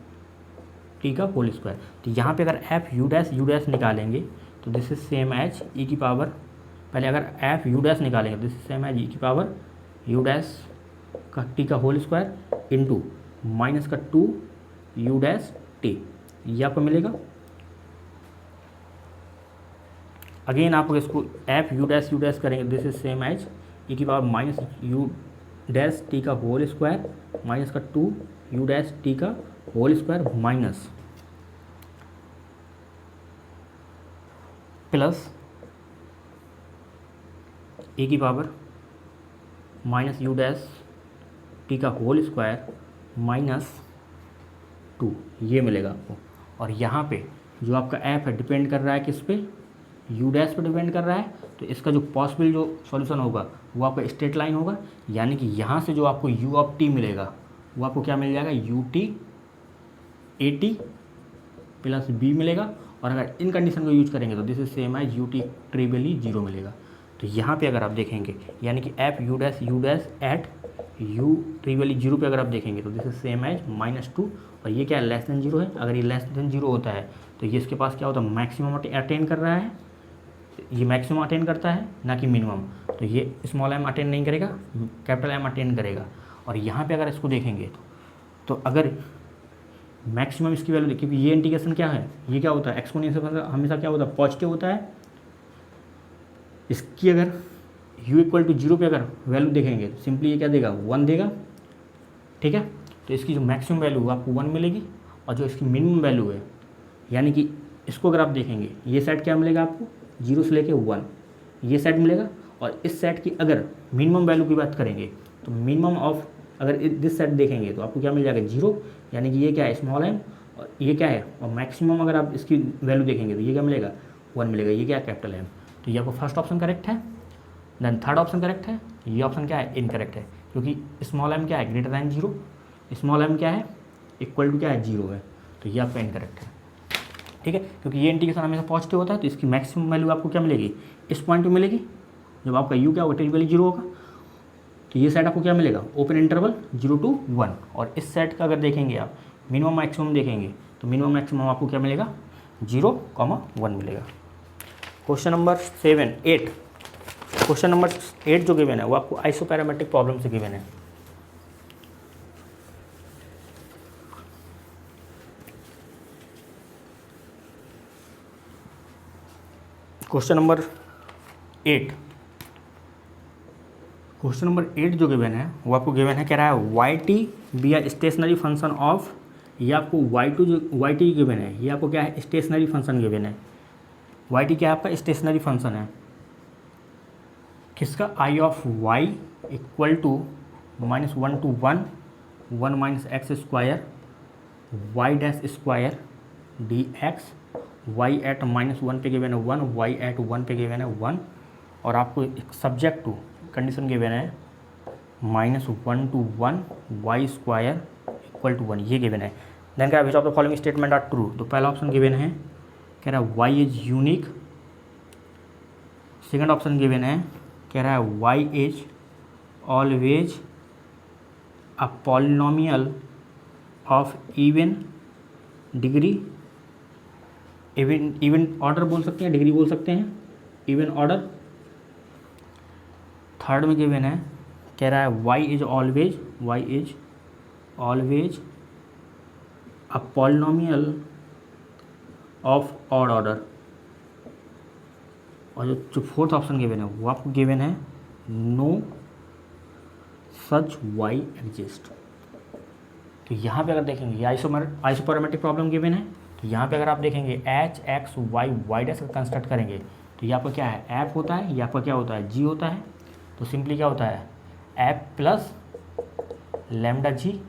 t का होल स्क्वायर। तो यहाँ पे अगर f u डैश निकालेंगे तो this is same as e की पावर, पहले अगर f u डैश निकालेंगे this is same as e की पावर u डैश का t का होल स्क्वायर इंटू माइनस का 2 u डैश t, ये आपको मिलेगा। अगेन आप इसको f u डैश करेंगे this is same as e की power minus u dash t का होल स्क्वायर माइनस का 2 u डैश t का whole square minus plus A की power minus u dash t का होल स्क्वायर माइनस 2, ये मिलेगा आपको। और यहाँ पे जो आपका f है डिपेंड कर रहा है किस पे, u डैश पे डिपेंड कर रहा है। तो इसका जो पॉसिबल जो सॉल्यूशन होगा वो आपका स्ट्रेट लाइन होगा, यानी कि यहाँ से जो आपको u ऑफ t मिलेगा वो आपको क्या मिल जाएगा, ut at प्लस b मिलेगा। और अगर इन कंडीशन को यूज करेंगे तो this is same as ut trivially 0 मिलेगा। तो यहाँ पे अगर आप देखेंगे यानी कि f u dash at u trivially 0 पे अगर आप देखेंगे तो दिस इज सेम एज -2, और ये क्या है लेस देन 0 है। अगर ये लेस देन 0 होता है तो ये इसके पास क्या होता है, मैक्सिमम अटेन कर रहा है, ये मैक्सिमम अटेन करता है ना कि मिनिमम। तो ये स्मॉल m अटेन नहीं करेगा, कैपिटल M अटेन करेगा। और यहाँ पे अगर इसको देखेंगे तो अगर मैक्सिमम इसकी वैल्यू देखिए, क्योंकि ये इंटीग्रेशन क्या है, ये क्या होता है, एक्सपोनेंशियल फंक्शन हमेशा क्या होता है, पॉजिटिव होता है। इसकी अगर u इक्वल टू 0 पे अगर वैल्यू देखेंगे तो सिंपली ये क्या देगा, 1 देगा, ठीक है। तो इसकी जो मैक्सिमम वैल्यू है आपको 1 मिलेगी, और जो इसकी मिनिमम वैल्यू है, यानी कि इसको अगर आप देखेंगे ये सेट क्या मिलेगा आपको, 0 से लेके 1 ये सेट मिलेगा। और इस सेट की अगर मिनिमम वैल्यू की बात करेंगे तो मिनिमम ऑफ अगर दिस सेट देखेंगे तो आपको क्या मिल जाएगा, 0, यानी कि ये क्या है, स्मॉल m, और ये क्या है, और मैक्सिमम अगर आप इसकी वैल्यू देखेंगे तो ये क्या मिलेगा, 1 मिलेगा, ये क्या है, कैपिटल M। तो ये आपको फर्स्ट ऑप्शन करेक्ट है। देन थर्ड ऑप्शन करेक्ट है, ये ऑप्शन क्या है, इनकरेक्ट है, क्योंकि स्मॉल m क्या है, ग्रेटर दैन 0, स्मॉल m क्या है, इक्वल टू क्या है, 0 है। तो ये आपका इनकरेक्ट है, ठीक है, क्योंकि ये इंटीग्रेशन हमेशा पॉजिटिव होता है। तो इसकी मैक्सिमम वैल्यू आपको क्या मिलेगी, इस पॉइंट पे मिलेगी, जब आपका u क्या होगा, टेरिबली 0 होगा। तो ये सेट आपको क्या मिलेगा, ओपन इंटरवल 0 to 1। और इस सेट का अगर देखेंगे आप मिनिमम मैक्सिमम देखेंगे तो मिनिमम मैक्सिमम आपको क्या मिलेगा, 0,1 मिलेगा। क्वेश्चन नंबर 8 क्वेश्चन नंबर 8 जो गिवन है वो आपको आइसोपैरामेट्रिक प्रॉब्लम से गिवन है। क्वेश्चन नंबर 8 जो गिवन है वो आपको गिवन है, कह रहा है Y T be R stationary function of, ये आपको वाई टी गिवन है, ये आपको क्या है, स्टेशनरी फंक्शन गिवन है। वाई टी क्या है आपका, स्टेशनरी फंक्शन है, किसका, I of Y equal to -1 to 1 1 minus X square Y dash square D X, Y at -1 पे गिवन है 1, वाई एट 1 पे गिवन है 1, और आपको एक सब्जेक्ट टू कंडीशन गिवन है -1 to 1 Y square equal to 1, ये गिवन है। देन क्या, which of the following statement are true, तो पहला ऑप्शन गिवन है, कह रहा है Y is unique. Second option given है, कह रहा है Y is always a polynomial of even degree, even order बोल सकते हैं, डिग्री बोल सकते हैं, इवन ऑर्डर। थर्ड में गिवन है, कह रहा है Y is always a polynomial of odd order. और जो फोर्थ ऑप्शन गिवन है वो आपको गिवन है नो सच वाई एग्जिस्ट। तो यहाँ पे अगर देखेंगे ये आइसोपैरामेट्रिक प्रॉब्लम गिवन है, तो यहाँ पे अगर आप देखेंगे H X Y Y dash का कंस्ट्रक्ट करेंगे तो ये आपका क्या है, एफ होता है, ये आपका क्या होता है, जी होता है। तो सिंपली क्या होता है, एफ प्लस लैम्डा जी।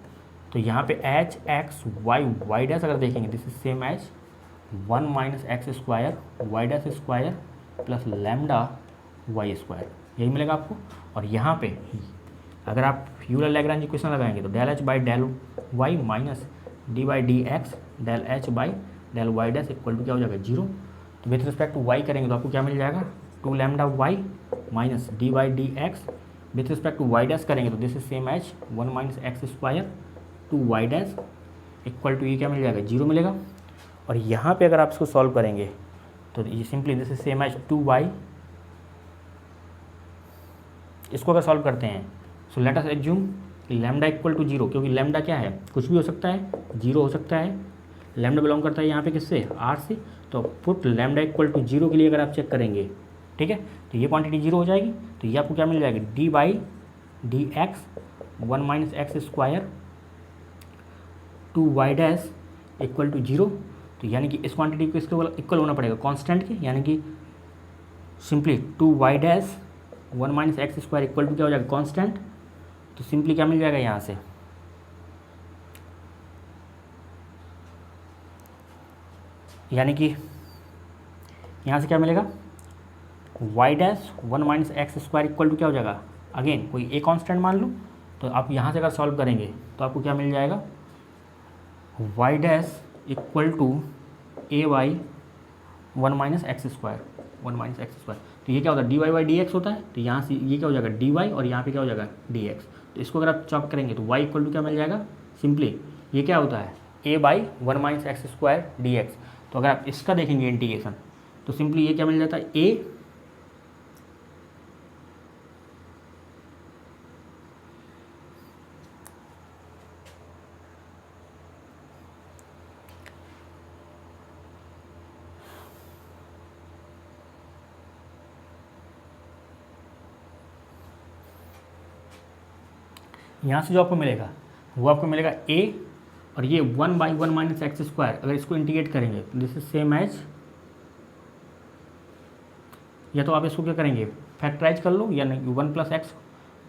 तो यहाँ पे H X Y Y dash अगर देखेंगे this is same as 1 minus X square Y dash square plus lambda Y square, यही मिलेगा आपको। और यहाँ पे अगर आप यूलर लैग्रेंज इक्वेशन लगाएंगे तो del H by del Y minus D by D x del H by del Y dash equal to क्या हो जाएगा, 0। तो विथ रिस्पेक्ट टू वाई करेंगे तो आपको क्या मिल जाएगा, 2 lambda Y minus D by D X. With respect to Y dash करेंगे तो this is same as 1 minus X square 2 Y dash equal to ये क्या मिल जाएगा, 0 मिलेगा। और यहाँ पे अगर आप इसको सॉल्व करेंगे तो ये simply this is same as 2y। इसको अगर सॉल्व करते हैं सो लेट अस एज्यूम कि लैम्डा इक्वल टू 0, क्योंकि लैम्डा क्या है, कुछ भी हो सकता है, 0 हो सकता है। लैम्डा बिलोंग करता है यहाँ पे किससे, r से। तो पुट लैम्डा इक्वल टू 0 के लिए अगर आप चेक करेंगे, ठीक है, तो ये क्वांटिटी 0 हो जाएगी। तो ये आपको क्या मिल जाएगी, D by D X 1 minus X square 2 Y dash equal to 0। तो यानी कि इस क्वांटिटी को इसके इक्वल होना पड़ेगा कांस्टेंट के, यानी कि simply 2 Y dash 1 minus X square equal to क्या हो जाएगा, कांस्टेंट। तो सिंपली क्या मिल जाएगा यहाँ से, यानी कि यहाँ से क्या मिलेगा, Y dash 1 minus X square equal to क्या हो जाएगा, अगेन कोई ए कांस्टेंट मान लो। तो आप यहाँ से अगर सॉल्व करेंगे तो आपको क्या मिल जाएगा, Y dash equal to A Y 1 minus X square 1 minus X square. तो ये क्या होता है, D Y by D X होता है। तो यहाँ से ये क्या हो जाएगा, डी वाई, और यहाँ पे क्या हो जाएगा, डी एक्स। तो इसको अगर आप चॉप करेंगे तो वाई इक्वल टू क्या मिल जाएगा, सिंपली ये क्या होता है, A by 1 minus X square D X. तो अगर आप इसका देखेंगे इंटीग्रेशन तो सिंपली ये क्या मिल जाता है, ए यहाँ से जो आपको मिलेगा वो आपको मिलेगा a, और ये 1/1 माइनस एक्स स्क्वायर, अगर इसको इंटीग्रेट करेंगे तो दिस इज सेम एज, या तो आप इसको क्या करेंगे फैक्टराइज कर लो, या नहीं 1 plus x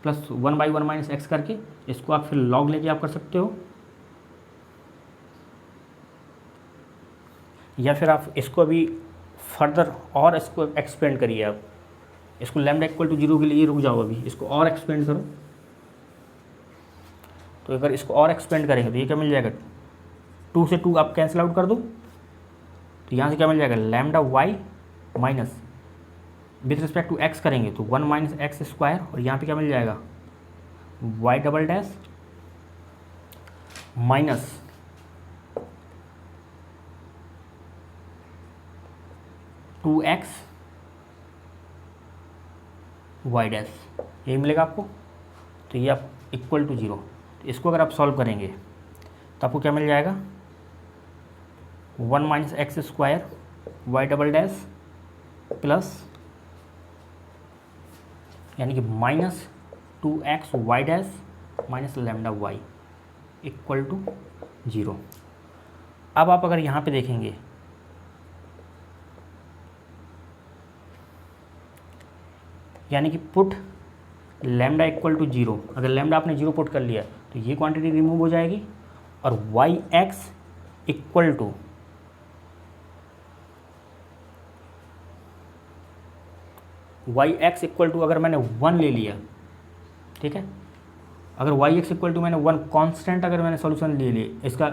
plus 1/1 minus x करके इसको आप फिर लॉग लेके आप कर सकते हो, या फिर आप इसको अभी फर्दर और इसको एक्सपेंड करिए, आप इसको लैम्डा इक्वल टू 0 के लिए रुक जाओ, अभी इसको और एक्सपेंड करो। तो अगर इसको और एक्सपेंड करेंगे तो ये क्या मिल जाएगा, 2 से 2 आप कैंसिल आउट कर दो, तो यहाँ से क्या मिल जाएगा lambda Y minus with respect to X करेंगे तो 1 माइनस एक्स स्क्वायर, और यहाँ पे क्या मिल जाएगा Y double dash minus 2x Y dash, यही मिलेगा आपको। तो ये आप इक्वल टू 0, तो इसको अगर आप सॉल्व करेंगे तो आपको क्या मिल जाएगा 1 minus X square Y double dash plus यानी कि minus 2x Y dash minus lambda Y equal to 0। अब आप अगर यहाँ पे देखेंगे यानी कि पुट लैम्डा इक्वल टू 0, अगर लैम्डा आपने 0 पुट कर लिया तो ये क्वांटिटी रिमूव हो जाएगी, और वाई एक्स इक्वल टू अगर मैंने 1 ले लिया, ठीक है, अगर वाई एक्स इक्वल टू मैंने 1 कांस्टेंट अगर मैंने सॉल्यूशन ले लिया, इसका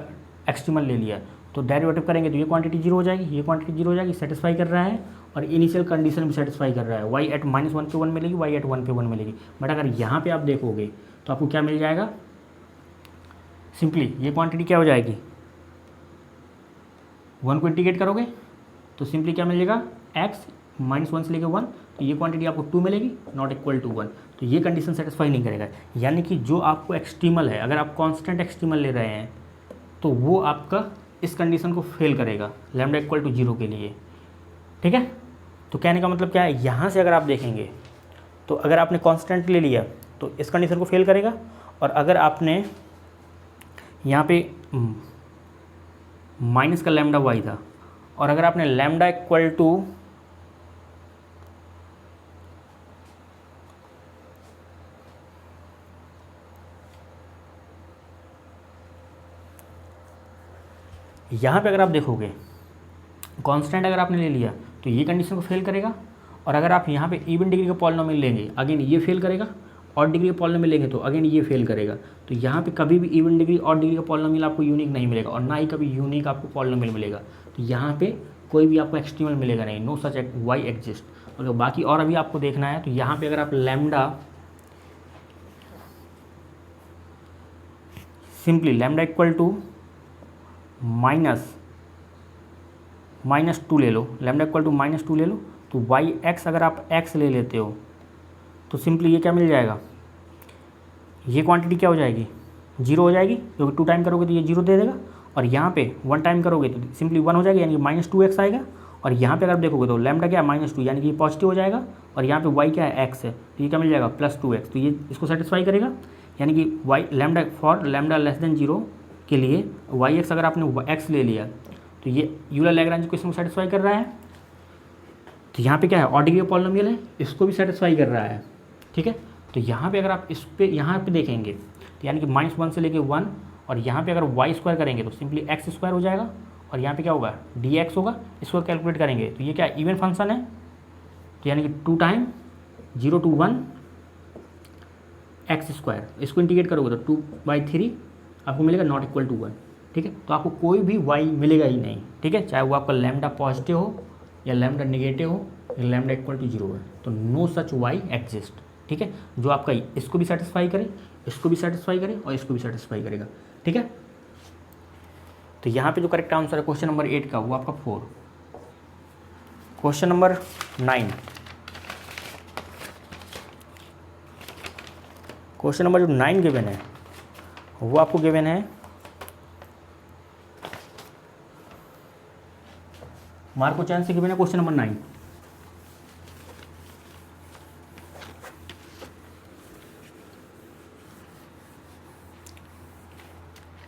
एक्सट्रीमल ले लिया, तो डेरिवेटिव करेंगे तो ये क्वांटिटी 0 हो जाएगी, ये क्वांटिटी 0 हो जाएगी, सेटिस्फाई कर रहा है, और इनिशियल कंडीशन भी सेटिस्फाई कर रहा है, y एट -1 पे 1 मिलेगी, y एट 1 पे 1 मिलेगी। बट अगर यहाँ पे आप देखोगे तो आपको क्या मिल जाएगा, सिंपली ये क्वांटिटी क्या हो जाएगी, 1 को इंटीग्रेट करोगे तो सिंपली क्या मिल जाएगा x -1 से लेकर 1, तो ये क्वांटिटी आपको 2 मिलेगी, नॉट इक्वल टू 1, तो ये कंडीशन सेटिस्फाई नहीं करेगा। यानी कि जो आपको एक्सट्रीमल है, अगर आप कांस्टेंट एक्सट्रीमल ले रहे हैं तो वो आपका इस कंडीशन को फेल करेगा लैम्डा इक्वल टू 0 के लिए, ठीक है। तो कहने का मतलब क्या है, यहाँ से अगर आप देखेंगे तो अगर आपने कांस्टेंट ले लिया तो इस कंडीशन को फेल करेगा, और अगर आपने यहाँ पे माइनस का लैम्डा वाई था, और अगर आपने लैम्डा इक्वल टू यहाँ पे अगर आप देखोगे कांस्टेंट अगर आपने ले लिया तो ये कंडीशन को फेल करेगा, और अगर आप यहाँ पे इवन डिग्री का पॉलिनोमियल लेंगे अगेन ये फेल करेगा, ऑड डिग्री का पॉलिनोमियल लेंगे तो अगेन ये फेल करेगा। तो यहाँ पे कभी भी इवन डिग्री ऑड डिग्री का पॉलिनोमियल आपको यूनिक नहीं मिलेगा, और ना ही कभी यूनिक आपको पॉलिनोमियल मिलेगा। तो यहाँ पे कोई भी आपको एक्सट्रीमल मिलेगा नहीं, नो सच वाई एग्जिस्ट। और बाकी और अभी आपको देखना है तो यहाँ पर अगर आप lambda simply lambda equal to -2 ले लो, लैम्डा इक्वल टू -2 ले लो, तो वाई एक्स अगर आप x ले लेते हो तो सिंपली ये क्या मिल जाएगा, ये क्वांटिटी क्या हो जाएगी 0 हो जाएगी, क्योंकि 2 टाइम करोगे तो ये 0 दे देगा, और यहाँ पे 1 टाइम करोगे तो सिंपली 1 हो जाएगी, यानी कि -2x आएगा। और यहाँ पे अगर देखोगे तो लैम्डा क्या है -2, यानी कि ये पॉजिटिव हो जाएगा, और यहाँ पे y क्या है x है, तो ये क्या मिल जाएगा +2x, तो ये इसको सेटिस्फाई करेगा। यानी कि y lambda for lambda less than 0 के लिए वाई एक्स अगर आपने x ले लिया तो ये यूलर लैग्रेंज इक्वेशन को सेटिस्फाई कर रहा है। तो यहाँ पे क्या है ऑड डिग्री का पॉलिनोमियल है, इसको भी सेटिस्फाई कर रहा है, ठीक है। तो यहाँ पे अगर आप इस पे यहाँ पे देखेंगे तो यानी कि -1 से लेके 1, और यहाँ पे अगर वाई स्क्वायर करेंगे तो सिंपली एक्स स्क्वायर हो जाएगा, और यहाँ पे क्या होगा dx होगा, इसको कैलकुलेट करेंगे तो ये क्या इवन फंक्शन है, तो यानी कि 2 टाइम 0 to 1 एक्स स्क्वायर, इसको इंटीग्रेट करोगे तो 2/3 आपको मिलेगा, नॉट इक्वल टू 1, ठीक है। तो आपको कोई भी y मिलेगा ही नहीं, ठीक है, चाहे वो आपका लैम्डा पॉजिटिव हो या लैम्डा नेगेटिव हो या लैम्डा इक्वल टू 0 है, तो नो सच y एग्जिस्ट, ठीक है, जो आपका इसको भी सेटिस्फाई करे, इसको भी सेटिस्फाई करे और इसको भी सेटिस्फाई करेगा, ठीक है। तो यहाँ पे जो करेक्ट आंसर है क्वेश्चन नंबर 8 का वो आपका 4। क्वेश्चन नंबर 9, क्वेश्चन नंबर जो 9 गिवन है वो आपको गिवन है मार्को चैन से गिवन है क्वेश्चन नंबर 9।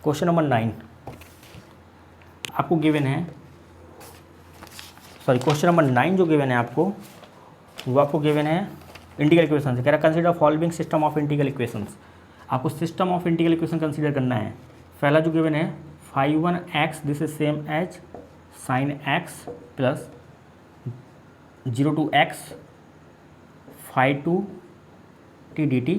क्वेश्चन नंबर 9 आपको गिवन है, सॉरी क्वेश्चन नंबर 9 जो गिवन है आपको, वो आपको गिवन है इंटीग्रल इक्वेशन से। कह रहा consider following system of integral equations. आपको system of integral equation consider करना है। पहला जो गिवन है 5(1)x this is same as sin x plus 0 to x 5(2)t dt,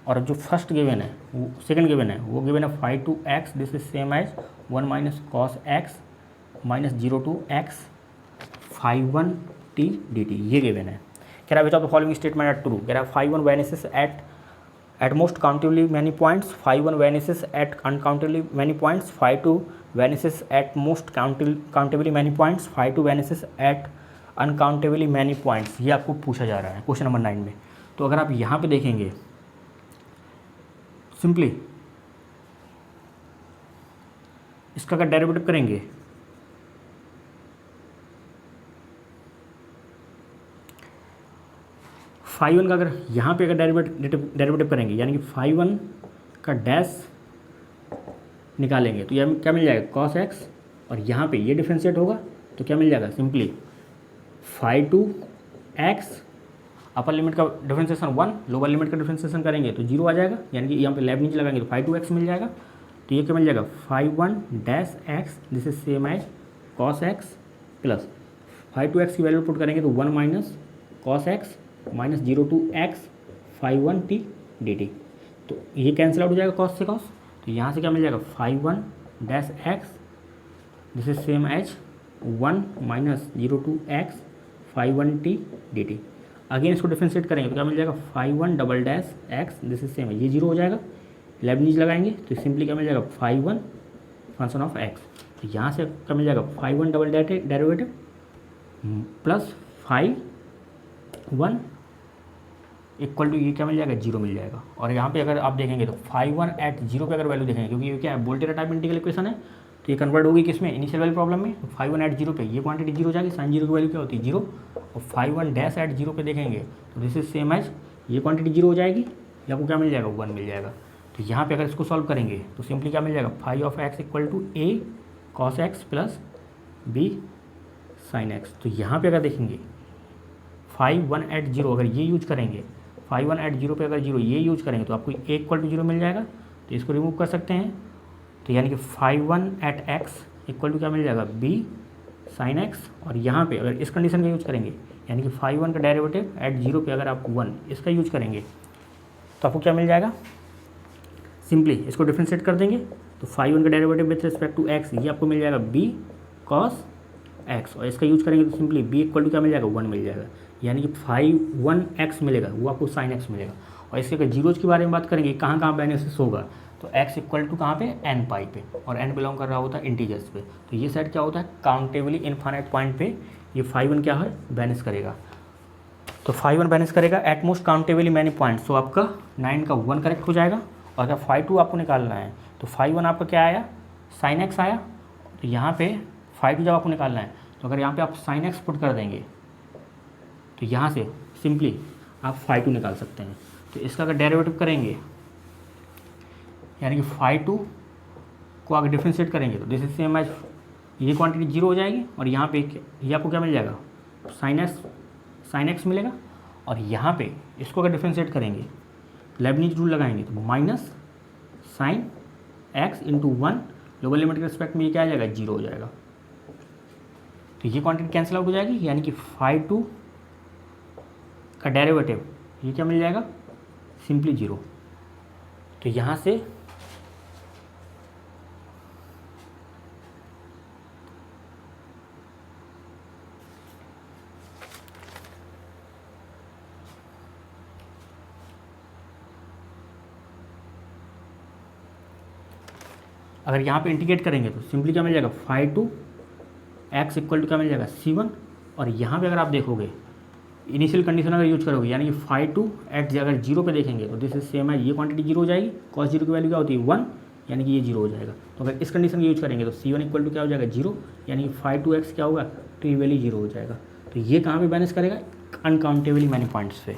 और जो फर्स्ट गिवन है वो सेकंड गिवन है वो गिवन है 5(2)x this is same as 1 - cos x minus 0 to x 5(1)t dt, ये गिवन है। कह रहा है which of the following statement are true. कह रहा है 5(1) vanishes at most countably many points, 5(1) vanishes at uncountably many points, 5(2) vanishes at most countably many points, 5(2) vanishes at uncountably many points. ये आपको पूछा जा रहा है क्वेश्चन नंबर 9 में। तो अगर आप यहाँ पे देखेंगे सिंपली इसका अगर डेरिवेटिव करेंगे, फाइव वन का अगर यहाँ पे अगर डेरिवेटिव करेंगे यानी कि 5(1) का डैश निकालेंगे तो यह क्या मिल जाएगा cos x, और यहाँ पे ये डिफ्रेंशिएट होगा तो क्या मिल जाएगा सिंपली 5(2)x, अपर लिमिट का डिफ्रेंशिएशन 1, लोअर लिमिट का डिफ्रेंशिएशन करेंगे तो 0 आ जाएगा, यानी कि यहाँ पे लेबनीज लगाएंगे तो 5(2)x मिल जाएगा। तो ये क्या मिल जाएगा 5(1)-x this is same as cos x plus 5(2)x की वैल्यू पुट करेंगे तो 1 - cos x minus 0 to x 5(1)t dt। तो ये कैंसिल आउट हो जाएगा cos से cos, तो यहाँ से क्या मिल जाएगा 5(1)-x this is same as 1 - 0 to x 5(1)t dt। Again इसको डिफ्रेंशिएट करेंगे तो क्या मिल जाएगा 5(1)-x दिस इज सेम है, ये 0 हो जाएगा, लेबनीज लगाएंगे तो सिंपली क्या मिल जाएगा 5(1) फंक्शन ऑफ x। तो यहाँ से क्या मिल जाएगा 5(1) double derivative plus 5(1) equal to ये क्या मिल जाएगा 0 मिल जाएगा। और यहाँ पे अगर आप देखेंगे तो 5(1) एट 0 पे अगर वैल्यू देखेंगे, क्योंकि ये क्या है वोल्टेरा टाइप इंटीग्रल इक्वेशन है, तो ये कन्वर्ट होगी किसमें इनिशियल वैल्यू प्रॉब्लम में। तो 5(1) एट 0 पे ये क्वांटिटी 0 हो जाएगी, साइन 0 की वैल्यू क्या होती है 0, और 5(1) एट 0 पे देखेंगे तो दिस इज सेम एज ये क्वांटिटी 0 हो जाएगी, ये आपको क्या मिल जाएगा 1 मिल जाएगा। तो यहाँ पे अगर इसको सॉल्व करेंगे तो सिंपली क्या मिल जाएगा 5(x) equal to a cos x plus b sin x। तो यहाँ पे अगर देखेंगे 5(1) एट 0 अगर ये यूज करेंगे, 5(1) एट 0 पे अगर 0 ये यूज करेंगे तो आपको a इक्वल टू 0 मिल जाएगा, तो इसको रिमूव कर सकते हैं। तो यानी कि 5(1) एट x इक्वल टू क्या मिल जाएगा b sin x, और यहाँ पे अगर इस कंडीशन का यूज करेंगे यानी कि 5(1) का डेरिवेटिव एट 0 पे अगर आप 1 इसका यूज करेंगे तो आपको क्या मिल जाएगा, सिंपली इसको डिफ्रेंशिएट कर देंगे तो 5(1) का derivative with respect to x ये आपको मिल जाएगा b cos x, और इसका यूज करेंगे तो सिंपली b इक्वल टू क्या मिल जाएगा 1 मिल जाएगा, यानी कि 5(1)x मिलेगा वो आपको sin x मिलेगा। और इसके अगर जीरोज के बारे में बात करेंगे कहाँ कहाँ बेनिफिस होगा, तो x इक्वल टू कहाँ पे n पाई पे, और n बिलोंग कर रहा होता है इंटीजर्स पे। तो ये सेट क्या होता है काउंटेबली इनफाइनाइट पॉइंट पे ये 5(1) क्या है बैलेंस करेगा। तो 5(1) बैलेंस करेगा eight most countably many points, तो आपका 9 का 1 करेक्ट हो जाएगा। और अगर 5(2) आपको निकालना है तो 5(1) आपका क्या आया sin x आया, तो यहाँ पे 5(2) जब आपको निकालना है तो अगर यहाँ पे आप sin x पुट कर देंगे तो यहाँ से सिंपली आप 5(2) निकाल सकते हैं। तो इसका अगर डेरिवेटिव करेंगे यानी कि 5(2) को अगर डिफ्रेंशिएट करेंगे तो दिस इज सेम एज ये क्वांटिटी 0 हो जाएगी, और यहाँ पे ये आपको क्या मिल जाएगा sin x मिलेगा, और यहाँ पे इसको अगर डिफ्रेंशिएट करेंगे लेबनीज रूल लगाएंगे तो minus sin x into 1 lower limit के रिस्पेक्ट में ये क्या आ जाएगा 0 हो जाएगा। तो ये क्वांटिटी कैंसिल आउट हो जाएगी, यानी कि 5(2) का डेरिवेटिव ये क्या मिल जाएगा सिंपली 0। तो यहाँ से अगर यहाँ पे इंटीग्रेट करेंगे तो सिंपली क्या मिल जाएगा 5(2) x इक्वल टू क्या मिल जाएगा c1, और यहाँ पे अगर आप देखोगे इनिशियल कंडीशन अगर यूज करोगे यानी कि 5(2) एट अगर 0 पे देखेंगे तो दिस इज सेम है ये क्वांटिटी 0 हो जाएगी, cos 0 की वैल्यू क्या होती है 1, यानी कि ये 0 हो जाएगा। तो अगर इस कंडीशन का यूज करेंगे तो c1 इक्वल टू क्या हो जाएगा 0, यानी कि 5(2)x क्या होगा तो ये वैल्यू 0 हो जाएगा। तो ये कहाँ पे बैलेंस करेगा अनकाउंटेबली मैनी पॉइंट्स पे।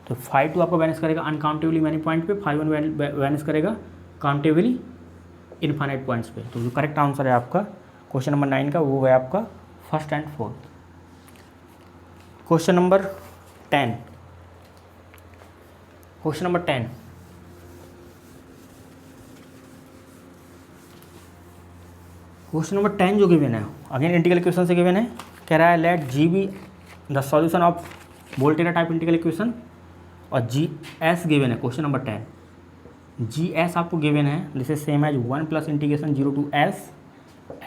तो 5(2) आपको बैलेंस करेगा अनकाउंटेबली मैनी पॉइंट पे, 5(1) बैलेंस करेगा काउंटेबली इनफाइनाइट पॉइंट्स पे। तो जो करेक्ट आंसर है आपका क्वेश्चन नंबर 9 का वो है आपका first and fourth. Question number 10, question number 10, question number 10 जो गिवन है अगेन इंटीग्रल इक्वेशन से गिवन है। कह रहा है let G be the solution of Volterra type integral equation और जी एस गिवन है। क्वेश्चन नंबर 10 जी एस आपको गिवन है, this is same as 1 plus integration 0 to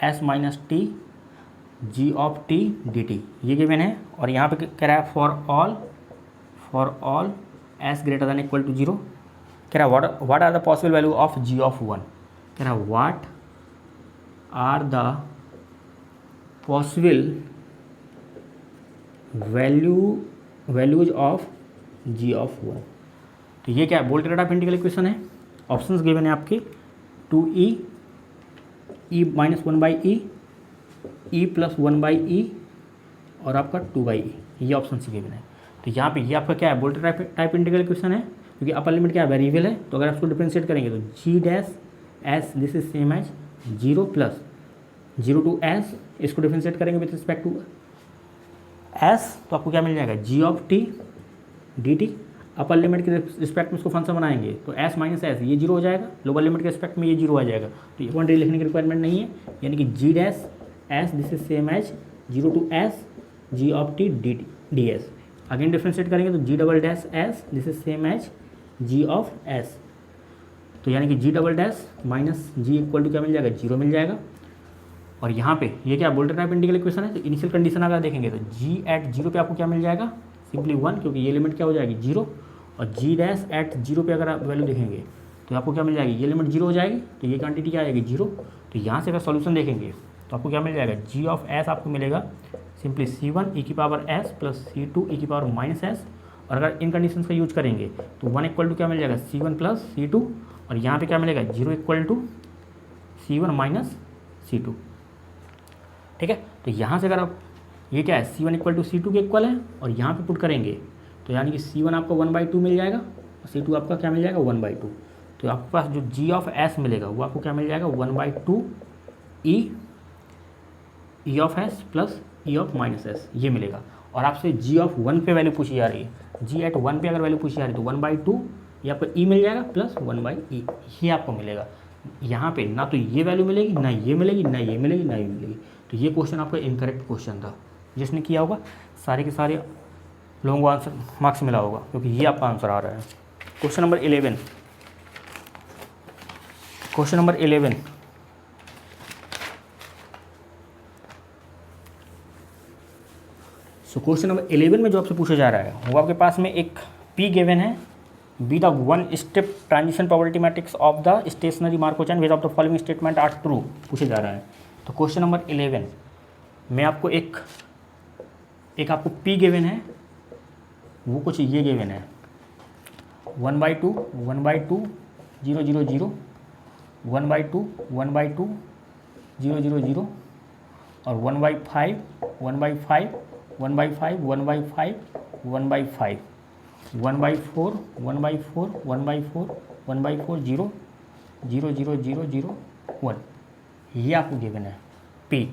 S minus T G of T D T, ये given है। और यहाँ पे कह रहा है for all S greater than equal to 0, कह रहा है what are the possible value of G of 1, कह रहा है what are the possible values of G of 1। तो ये क्या है, वोल्टेरा टाइप इंटीग्रल इक्वेशन है। ऑप्शंस गिवन है आपके 2e, e minus 1/e, e plus 1/e और आपका 2/e, ये ऑप्शन से गिवन है। तो यहाँ पे ये आपका क्या है, वोल्टेरा टाइप इंटीग्रल इक्वेशन है, क्योंकि अपर लिमिट क्या है, वेरिएबल है। तो अगर आप उसको डिफरेंशिएट करेंगे तो G dash S this is same as 0 plus 0 to S, इसको डिफरेंशिएट करेंगे विथ रिस्पेक्ट टू एस, तो आपको क्या मिल जाएगा, जी of T D T. Upper limit के रिस्पेक्ट में इसको फंक्शन बनाएंगे तो एस माइनस एस ये 0 हो जाएगा, लोअर लिमिट के रिस्पेक्ट में ये 0 आ जाएगा। तो ये क्वांटिटी लिखने की रिक्वायरमेंट नहीं है, यानी कि G dash S this is same as 0 to S ji of T D S. Again differentiate करेंगे तो G double dash S this is same as G of S, तो यानी कि G double dash minus G equal to क्या मिल जाएगा, 0 मिल जाएगा। और यहाँ पे ये क्या वोल्टेरा टाइप इंटीग्रल इक्वेशन है, तो इनिशियल कंडीशन अगर देखेंगे तो जी एट 0 पे आपको क्या मिल जाएगा, सिंपली 1, क्योंकि ये लिमिट क्या हो जाएगी 0, और जी डैश एट 0 पे अगर आप वैल्यू देखेंगे तो आपको क्या मिल जाएगी, ये लिमिट 0 हो जाएगी, तो ये क्वांटिटी क्या आएगी 0। तो यहाँ से अगर सॉल्यूशन देखेंगे तो आपको क्या मिल जाएगा, जी ऑफ एस आपको मिलेगा सिंपली C1 e की power S plus C2 e की पावर माइनस एस। और अगर इन कंडीशन का यूज करेंगे तो 1 इक्वल टू क्या मिल जाएगा, C1 प्लस C2, और यहाँ पे क्या मिलेगा 0 equal to C1 minus C2। ठीक है, तो यहाँ से अगर आप ये क्या है, C1 इक्वल टू C2 के इक्वल है, और यहाँ पे पुट करेंगे तो यानी कि C1 आपको 1/2 मिल जाएगा और C2 आपका क्या मिल जाएगा 1/2। तो आपके पास जो जी ऑफ एस मिलेगा वो आपको क्या मिल जाएगा 1/2 ई of S plus E of minus S, ये मिलेगा। और आपसे जी ऑफ 1 पे वैल्यू पूछी जा रही है, जी एट 1 पे अगर वैल्यू पूछी जा रही है तो 1/2 ये आपको ई मिल जाएगा प्लस 1/e, ये आपको मिलेगा। यहाँ पे ना तो ये वैल्यू मिलेगी, ना ये मिलेगी, ना ये मिलेगी, ना ये मिलेगी। तो ये क्वेश्चन आपका इनकरेक्ट क्वेश्चन था। जिसने किया होगा सारे के सारे लोगों को आंसर मार्क्स मिला होगा, क्योंकि ये आपका आंसर आ रहा है। Question number 11, question number 11, so question number 11 में जो आपसे पूछा जा रहा है वो आपके पास में एक P गिवन है, B the one step transition probability matrix of the stationary Markov chain which of the following statement are true पूछे जा रहा है। तो क्वेश्चन नंबर 11 में आपको एक आपको P गिवन है, वो कुछ ये गिवन है 1/2 1/2 0 0 0 1/2 1/2 0 0 0 और 1/5 1/5 1/5 1/5 1/5 1/4 1/4 1/4 1/4 0 0 0 0 0 1, ये आपको गिवन है P।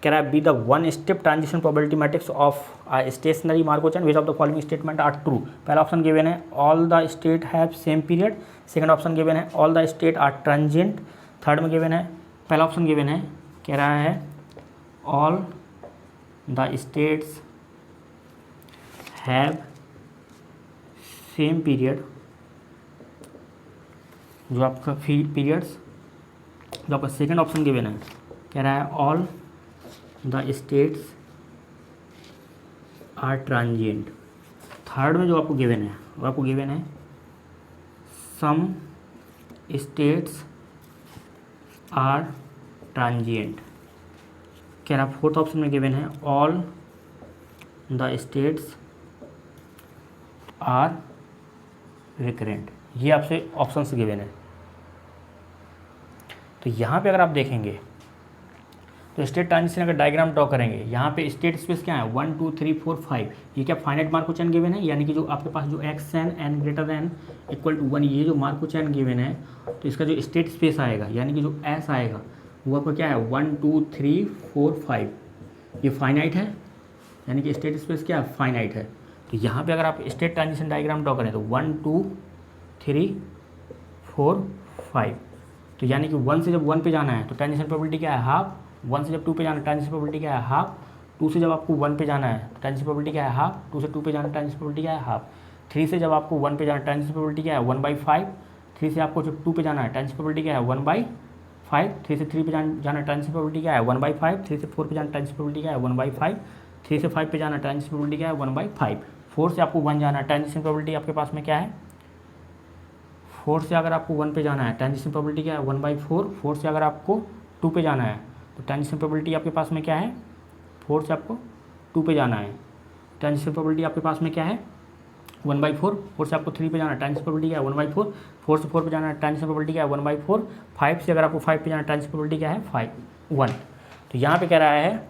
कह रहा है B the one step transition probability matrix of stationary Markov chain which of the following statement are true. पहला ऑप्शन गिवन है all the state have same period, second option given है all the state are transient, third में given है पहला option given है कह रहा है all the states have same period, जो आपका पीरियड्स, जो आपका सेकंड ऑप्शन गिवन है कह रहा है all the states are transient, third में जो आपको गिवन है वो आपको गिवन है सम स्टेट्स आर ट्रांजिएंट, कह रहा फोर्थ ऑप्शन में गिवन है all the states are recurrent, ये आपसे ऑप्शन से गिवन है। तो यहाँ पे अगर आप देखेंगे तो स्टेट ट्रांजिशन अगर डायग्राम ड्रॉ करेंगे, यहाँ पे स्टेट स्पेस क्या है 1 2 3 4 5, ये क्या फाइनाइट मार्को चैन गिवन है, यानी कि जो आपके पास जो X N greater than equal to 1 ये जो मार्को चैन गिवन है, तो इसका जो स्टेट स्पेस आएगा यानी कि जो एस आएगा वो आपका क्या है 1 2 3 4 5, ये फाइनाइट है, यानी कि स्टेट स्पेस क्या है फाइनाइट है। तो यहाँ पे अगर आप स्टेट ट्रांजिशन डायग्राम ड्रॉ करें तो 1 2 3 4 5, तो यानी कि 1 से जब 1 पे जाना है तो ट्रांजिशन प्रोबेबिलिटी क्या है हाफ, 1 से जब 2 पे जाना है ट्रांजिशन प्रोबेबिलिटी क्या है हाफ, 2 से जब आपको 1 पे जाना है तो ट्रांजिशन प्रोबेबिलिटी क्या है हाफ, 2 से 2 पे जाना है ट्रांजिशन प्रोबेबिलिटी क्या है हाफ, 3 से जब आपको 1 पे जाना है ट्रांजिशन प्रोबेबिलिटी क्या है 1/5, 3 से आपको जब 2 पे जाना है ट्रांजिशन प्रोबेबिलिटी क्या है 1/5, 3 से 3 पे जाना है ट्रांजिशन प्रोबेबिलिटी क्या है 1/5, 3 से 4 पे जाना ट्रांजिशन प्रोबेबिलिटी क्या है 1/5, 3 से 5 पे जाना ट्रांजिशन प्रोबेबिलिटी क्या है 1/5, 4 से आपको 1 जाना है ट्रांजिशन प्रोबेबिलिटी आपके पास में क्या है 4 से अगर आपको 1 पे जाना है ट्रांजिशन प्रोबेबिलिटी क्या है 1/4, 4 से अगर आपको 2 पे जाना है तो ट्रांजिशन प्रोबेबिलिटी आपके पास में क्या है 4 से आपको 2 पे जाना है ट्रांजिशन प्रोबेबिलिटी आपके पास में क्या है 1/4, 4 से आपको 3 पे जाना है ट्रांजिशन प्रोबेबिलिटी क्या है 1/4, 4 से 4 पे जाना है ट्रांजिशन प्रोबेबिलिटी क्या है 1/4, 5 से अगर आपको 5 पे जाना है ट्रांजिशन प्रोबेबिलिटी क्या है 1। तो यहाँ पे कह रहा है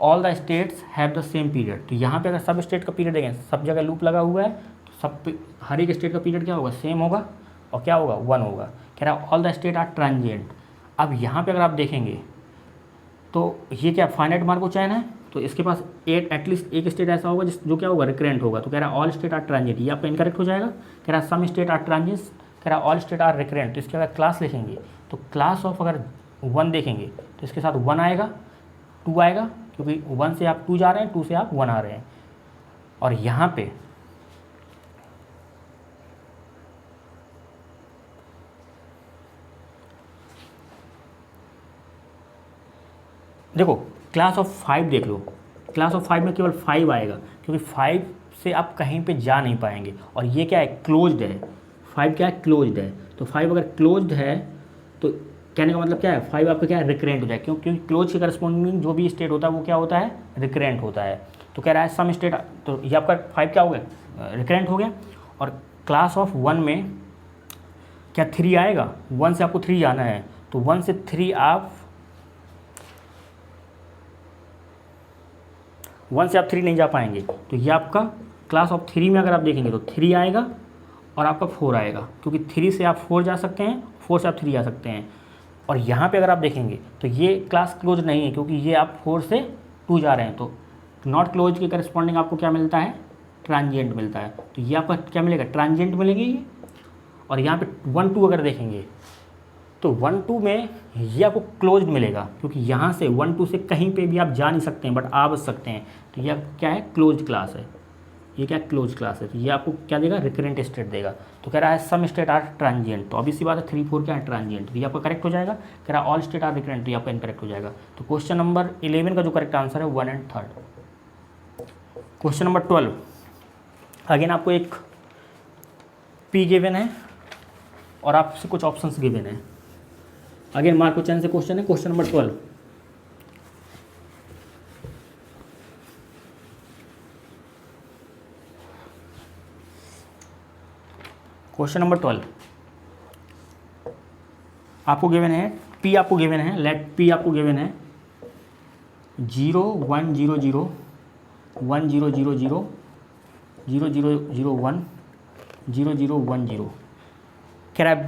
all the states have the same period. तो यहाँ पे अगर सब स्टेट का पीरियड देखें, सब जगह लूप लगा हुआ है तो सब पे हर एक स्टेट का पीरियड क्या होगा सेम होगा और क्या होगा 1 होगा। कह रहा है all the state are transient. अब यहाँ पे अगर आप देखेंगे तो ये क्या फाइनाइट मार्को चैन है, तो इसके पास एटलीस्ट एक स्टेट ऐसा होगा जो क्या होगा रिकरेंट होगा। तो कह रहा है ऑल स्टेट आर ट्रांजिएंट, ये आपका इनकरेक्ट हो जाएगा। कह रहा है सम स्टेट आर ट्रांजिएंट, कह रहा है ऑल स्टेट आर रिकरेंट। तो इसके अगर क्लास लिखेंगे तो क्लास ऑफ अगर 1 देखेंगे तो इसके साथ 1 आएगा 2 आएगा, क्योंकि 1 से आप 2 जा रहे हैं 2 से आप 1 आ रहे हैं। और यहाँ पे देखो क्लास ऑफ 5 देख लो, क्लास ऑफ 5 में केवल 5 आएगा, क्योंकि 5 से आप कहीं पे जा नहीं पाएंगे। और ये क्या है क्लोज्ड है, 5 क्या है क्लोज्ड है। तो 5 अगर क्लोज्ड है तो कहने का मतलब क्या है 5 आपका क्या है रिकरेंट हो जाए, क्योंकि क्लोज के करस्पॉन्डिंग जो भी स्टेट होता है वो क्या होता है रिकरेंट होता है। तो कह रहा है सम स्टेट, तो ये आपका 5 क्या हो गया रिकरेंट हो गया। और क्लास ऑफ 1 में क्या 3 आएगा, 1 से आपको 3 जाना है तो 1 से 3 आप 1 से आप 3 नहीं जा पाएंगे। तो ये आपका क्लास ऑफ 3 में अगर आप देखेंगे तो 3 आएगा और आपका 4 आएगा, क्योंकि 3 से आप 4 जा सकते हैं, 4 से आप 3 जा सकते हैं। और यहाँ पे अगर आप देखेंगे तो ये क्लास क्लोज नहीं है, क्योंकि ये आप 4 से 2 जा रहे हैं। तो नॉट क्लोज के करस्पॉन्डिंग आपको क्या मिलता है ट्रांजिएंट मिलता है। तो ये आपका क्या मिलेगा ट्रांजिएंट मिलेंगे ये। और यहाँ पे 1 2 अगर देखेंगे तो 1 2 में ये आपको क्लोज्ड मिलेगा, क्योंकि यहाँ से 1 2 से कहीं पे भी आप जा नहीं सकते हैं बट आ बच सकते हैं। तो ये क्या है क्लोज्ड क्लास है, ये क्या क्लोज क्लास है। तो ये आपको क्या देगा रिकरेंट स्टेट देगा। तो कह रहा है सम स्टेट आर ट्रांजिएंट, तो ऑब्वियस सी बात है 3 4 क्या है ट्रांजिएंट, तो ये आपका करेक्ट हो जाएगा। कह रहा है ऑल स्टेट आर रिकरेंट, तो ये आपका इनकरेक्ट हो जाएगा। तो क्वेश्चन नंबर 11 का जो करेक्ट आंसर है 1 और 3। क्वेश्चन नंबर 12, अगेन आपको एक पी गिवन है और आपसे कुछ ऑप्शंस गिवन है। अगेन मार्को चैन से क्वेश्चन है, क्वेश्चन नंबर 12। क्वेश्चन नंबर 12 आपको गिवन है, पी आपको गिवन है, लेट पी आपको गिवन है 0 1 0 0 1 0 0 0 0 0 0 1 0 0 1 0। कह रहा है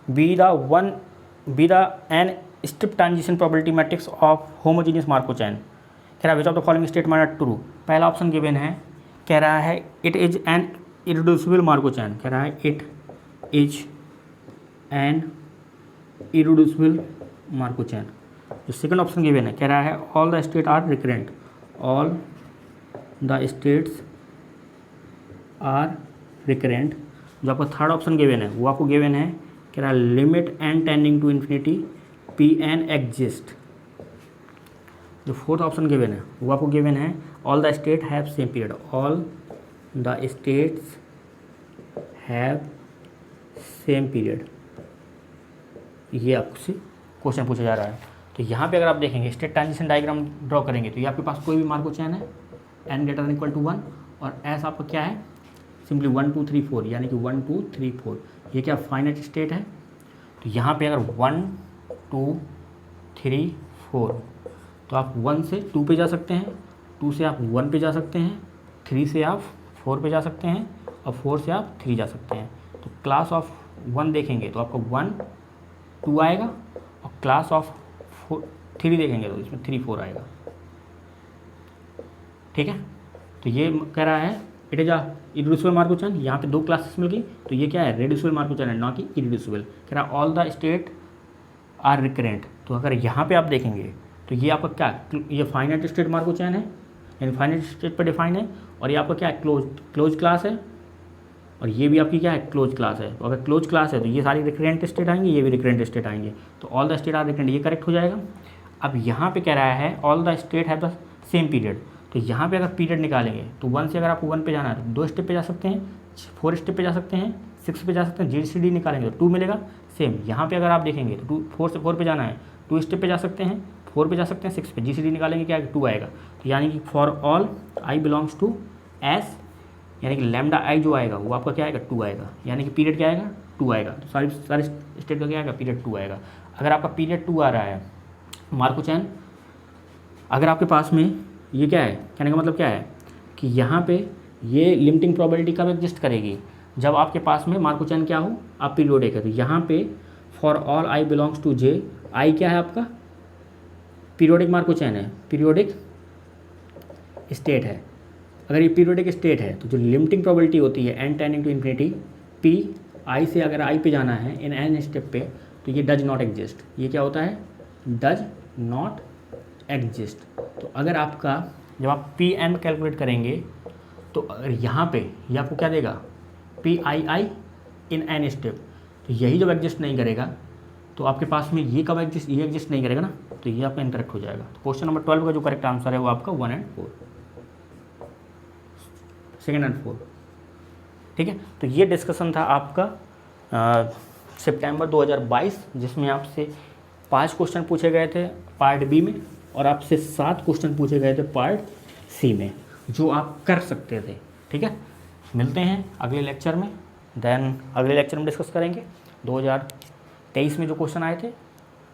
B the N step transition probability matrix of homogeneous Markov chain. कह रहा है which of the following statement are true. पहला ऑप्शन गिवन है, कह रहा है it is an irreducible Markov chain. कह रहा है it is an irreducible Markov chain. जो सेकंड ऑप्शन गिवन है, कह रहा है all the state are recurrent, all the states are recurrent. जो आपका थर्ड ऑप्शन गिवन है वो आपको गिवन है, कह रहा है limit N tending to infinity P N exist. जो फोर्थ ऑप्शन गिवन है वो आपको गिवन है all the state have same period, all the states have same period. ये आपसे क्वेश्चन पूछा जा रहा है। तो यहाँ पे अगर आप देखेंगे स्टेट ट्रांजिशन डायग्राम ड्रॉ करेंगे तो ये आपके पास कोई भी मार्को चैन है N greater than equal to 1 और एस आपका क्या है सिंपली 1 2 3 4, यानी कि 1 2 3 4। ये क्या फाइनाइट स्टेट है। तो यहाँ पे अगर 1 2 3 4। तो आप 1 से 2 पे जा सकते हैं, 2 से आप 1 पे जा सकते हैं, 3 से आप 4 पे जा सकते हैं और 4 से आप 3 जा सकते हैं। तो क्लास ऑफ 1 देखेंगे तो आपका 1 2 आएगा और क्लास ऑफ 3 देखेंगे तो इसमें 3 4 आएगा। ठीक है, तो ये कह रहा है इट इज अ इरेड्यूसिबल मार्कोव-चैन। यहाँ पे 2 क्लासेस मिल गई, तो ये क्या है, रेड्यूसिबल मार्कोव-चैन है, ना कि इरेड्यूसिबल। कह रहा है all the state are recurrent. तो अगर यहाँ पे आप देखेंगे तो ये आपका क्या, ये फाइनाइट स्टेट मार्कोव-चैन है, यानी फाइनाइट स्टेट पर डिफाइन है, और ये आपका क्या है, क्लोज क्लास है, और ये भी आपकी क्या है, क्लोज क्लास है। तो अगर क्लोज क्लास है तो ये सारी रिकरेंट स्टेट आएंगे, ये भी रिकरेंट स्टेट आएंगे, तो all the state are recurrent, ये करेक्ट हो जाएगा। अब यहाँ पे कह रहा है all the state have the same period. तो यहाँ पे अगर पीरियड निकालेंगे तो 1 से अगर आपको 1 पे जाना है तो 2 स्टेप पे जा सकते हैं, 4 स्टेप पे जा सकते हैं, 6 पे जा सकते हैं, GCD निकालेंगे तो 2 मिलेगा। सेम यहाँ पे अगर आप देखेंगे तो 4 से 4 पे जाना है, 2 स्टेप पे जा सकते हैं, 4 पे जा सकते हैं, 6 पे, GCD निकालेंगे क्या 2 आएगा। तो यानी कि for all I belongs to S, यानी कि लैम्डा आई जो आएगा वो आपका क्या आएगा, 2 आएगा, यानी कि पीरियड क्या आएगा, 2 आएगा। तो सारी स्टेट का क्या आएगा, पीरियड 2 आएगा। अगर आपका पीरियड 2 आ रहा है मार्कोव-चैन, अगर आपके पास में ये क्या है, कहने का मतलब क्या है कि यहाँ पे ये लिमिटिंग प्रोबेबिलिटी कब एग्जिस्ट करेगी, जब आपके पास में मार्कोव-चैन क्या हो, आप पीरियोडिक है। तो यहाँ पे for all I belongs to J, I क्या है आपका, पीरियोडिक मार्कोव-चैन है, पीरियोडिक स्टेट है। अगर ये पीरियोडिक स्टेट है तो जो लिमिटिंग प्रोबेबिलिटी होती है n tending to infinity, P I से अगर आई पे जाना है इन n स्टेप पे, तो ये डज नॉट एग्जिस्ट। ये क्या होता है, डज नॉट एग्जिस्ट। तो अगर आपका जब आप पी एन कैलकुलेट करेंगे तो अगर यहाँ पे ये आपको क्या देगा, P I I in an step, तो यही जब एग्जिस्ट नहीं करेगा तो आपके पास में ये कब एग्जिस्ट, ये एग्जिस्ट नहीं करेगा ना, तो ये आपका इनकरेक्ट हो जाएगा। तो क्वेश्चन नंबर 12 का जो करेक्ट आंसर है वो आपका 1 और 4, सेकेंड और 4। ठीक है, तो ये डिस्कशन था आपका सितंबर 2022, जिसमें आपसे 5 क्वेश्चन पूछे गए थे पार्ट बी में, और आपसे 7 क्वेश्चन पूछे गए थे पार्ट सी में, जो आप कर सकते थे। ठीक है, मिलते हैं अगले लेक्चर में, देन अगले लेक्चर में डिस्कस करेंगे 2023 में जो क्वेश्चन आए थे,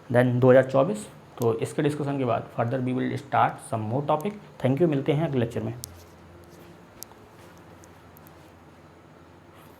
देन 2024। तो इसके डिस्कशन के बाद further we will start some more topic. Thank you, मिलते हैं अगले लेक्चर में।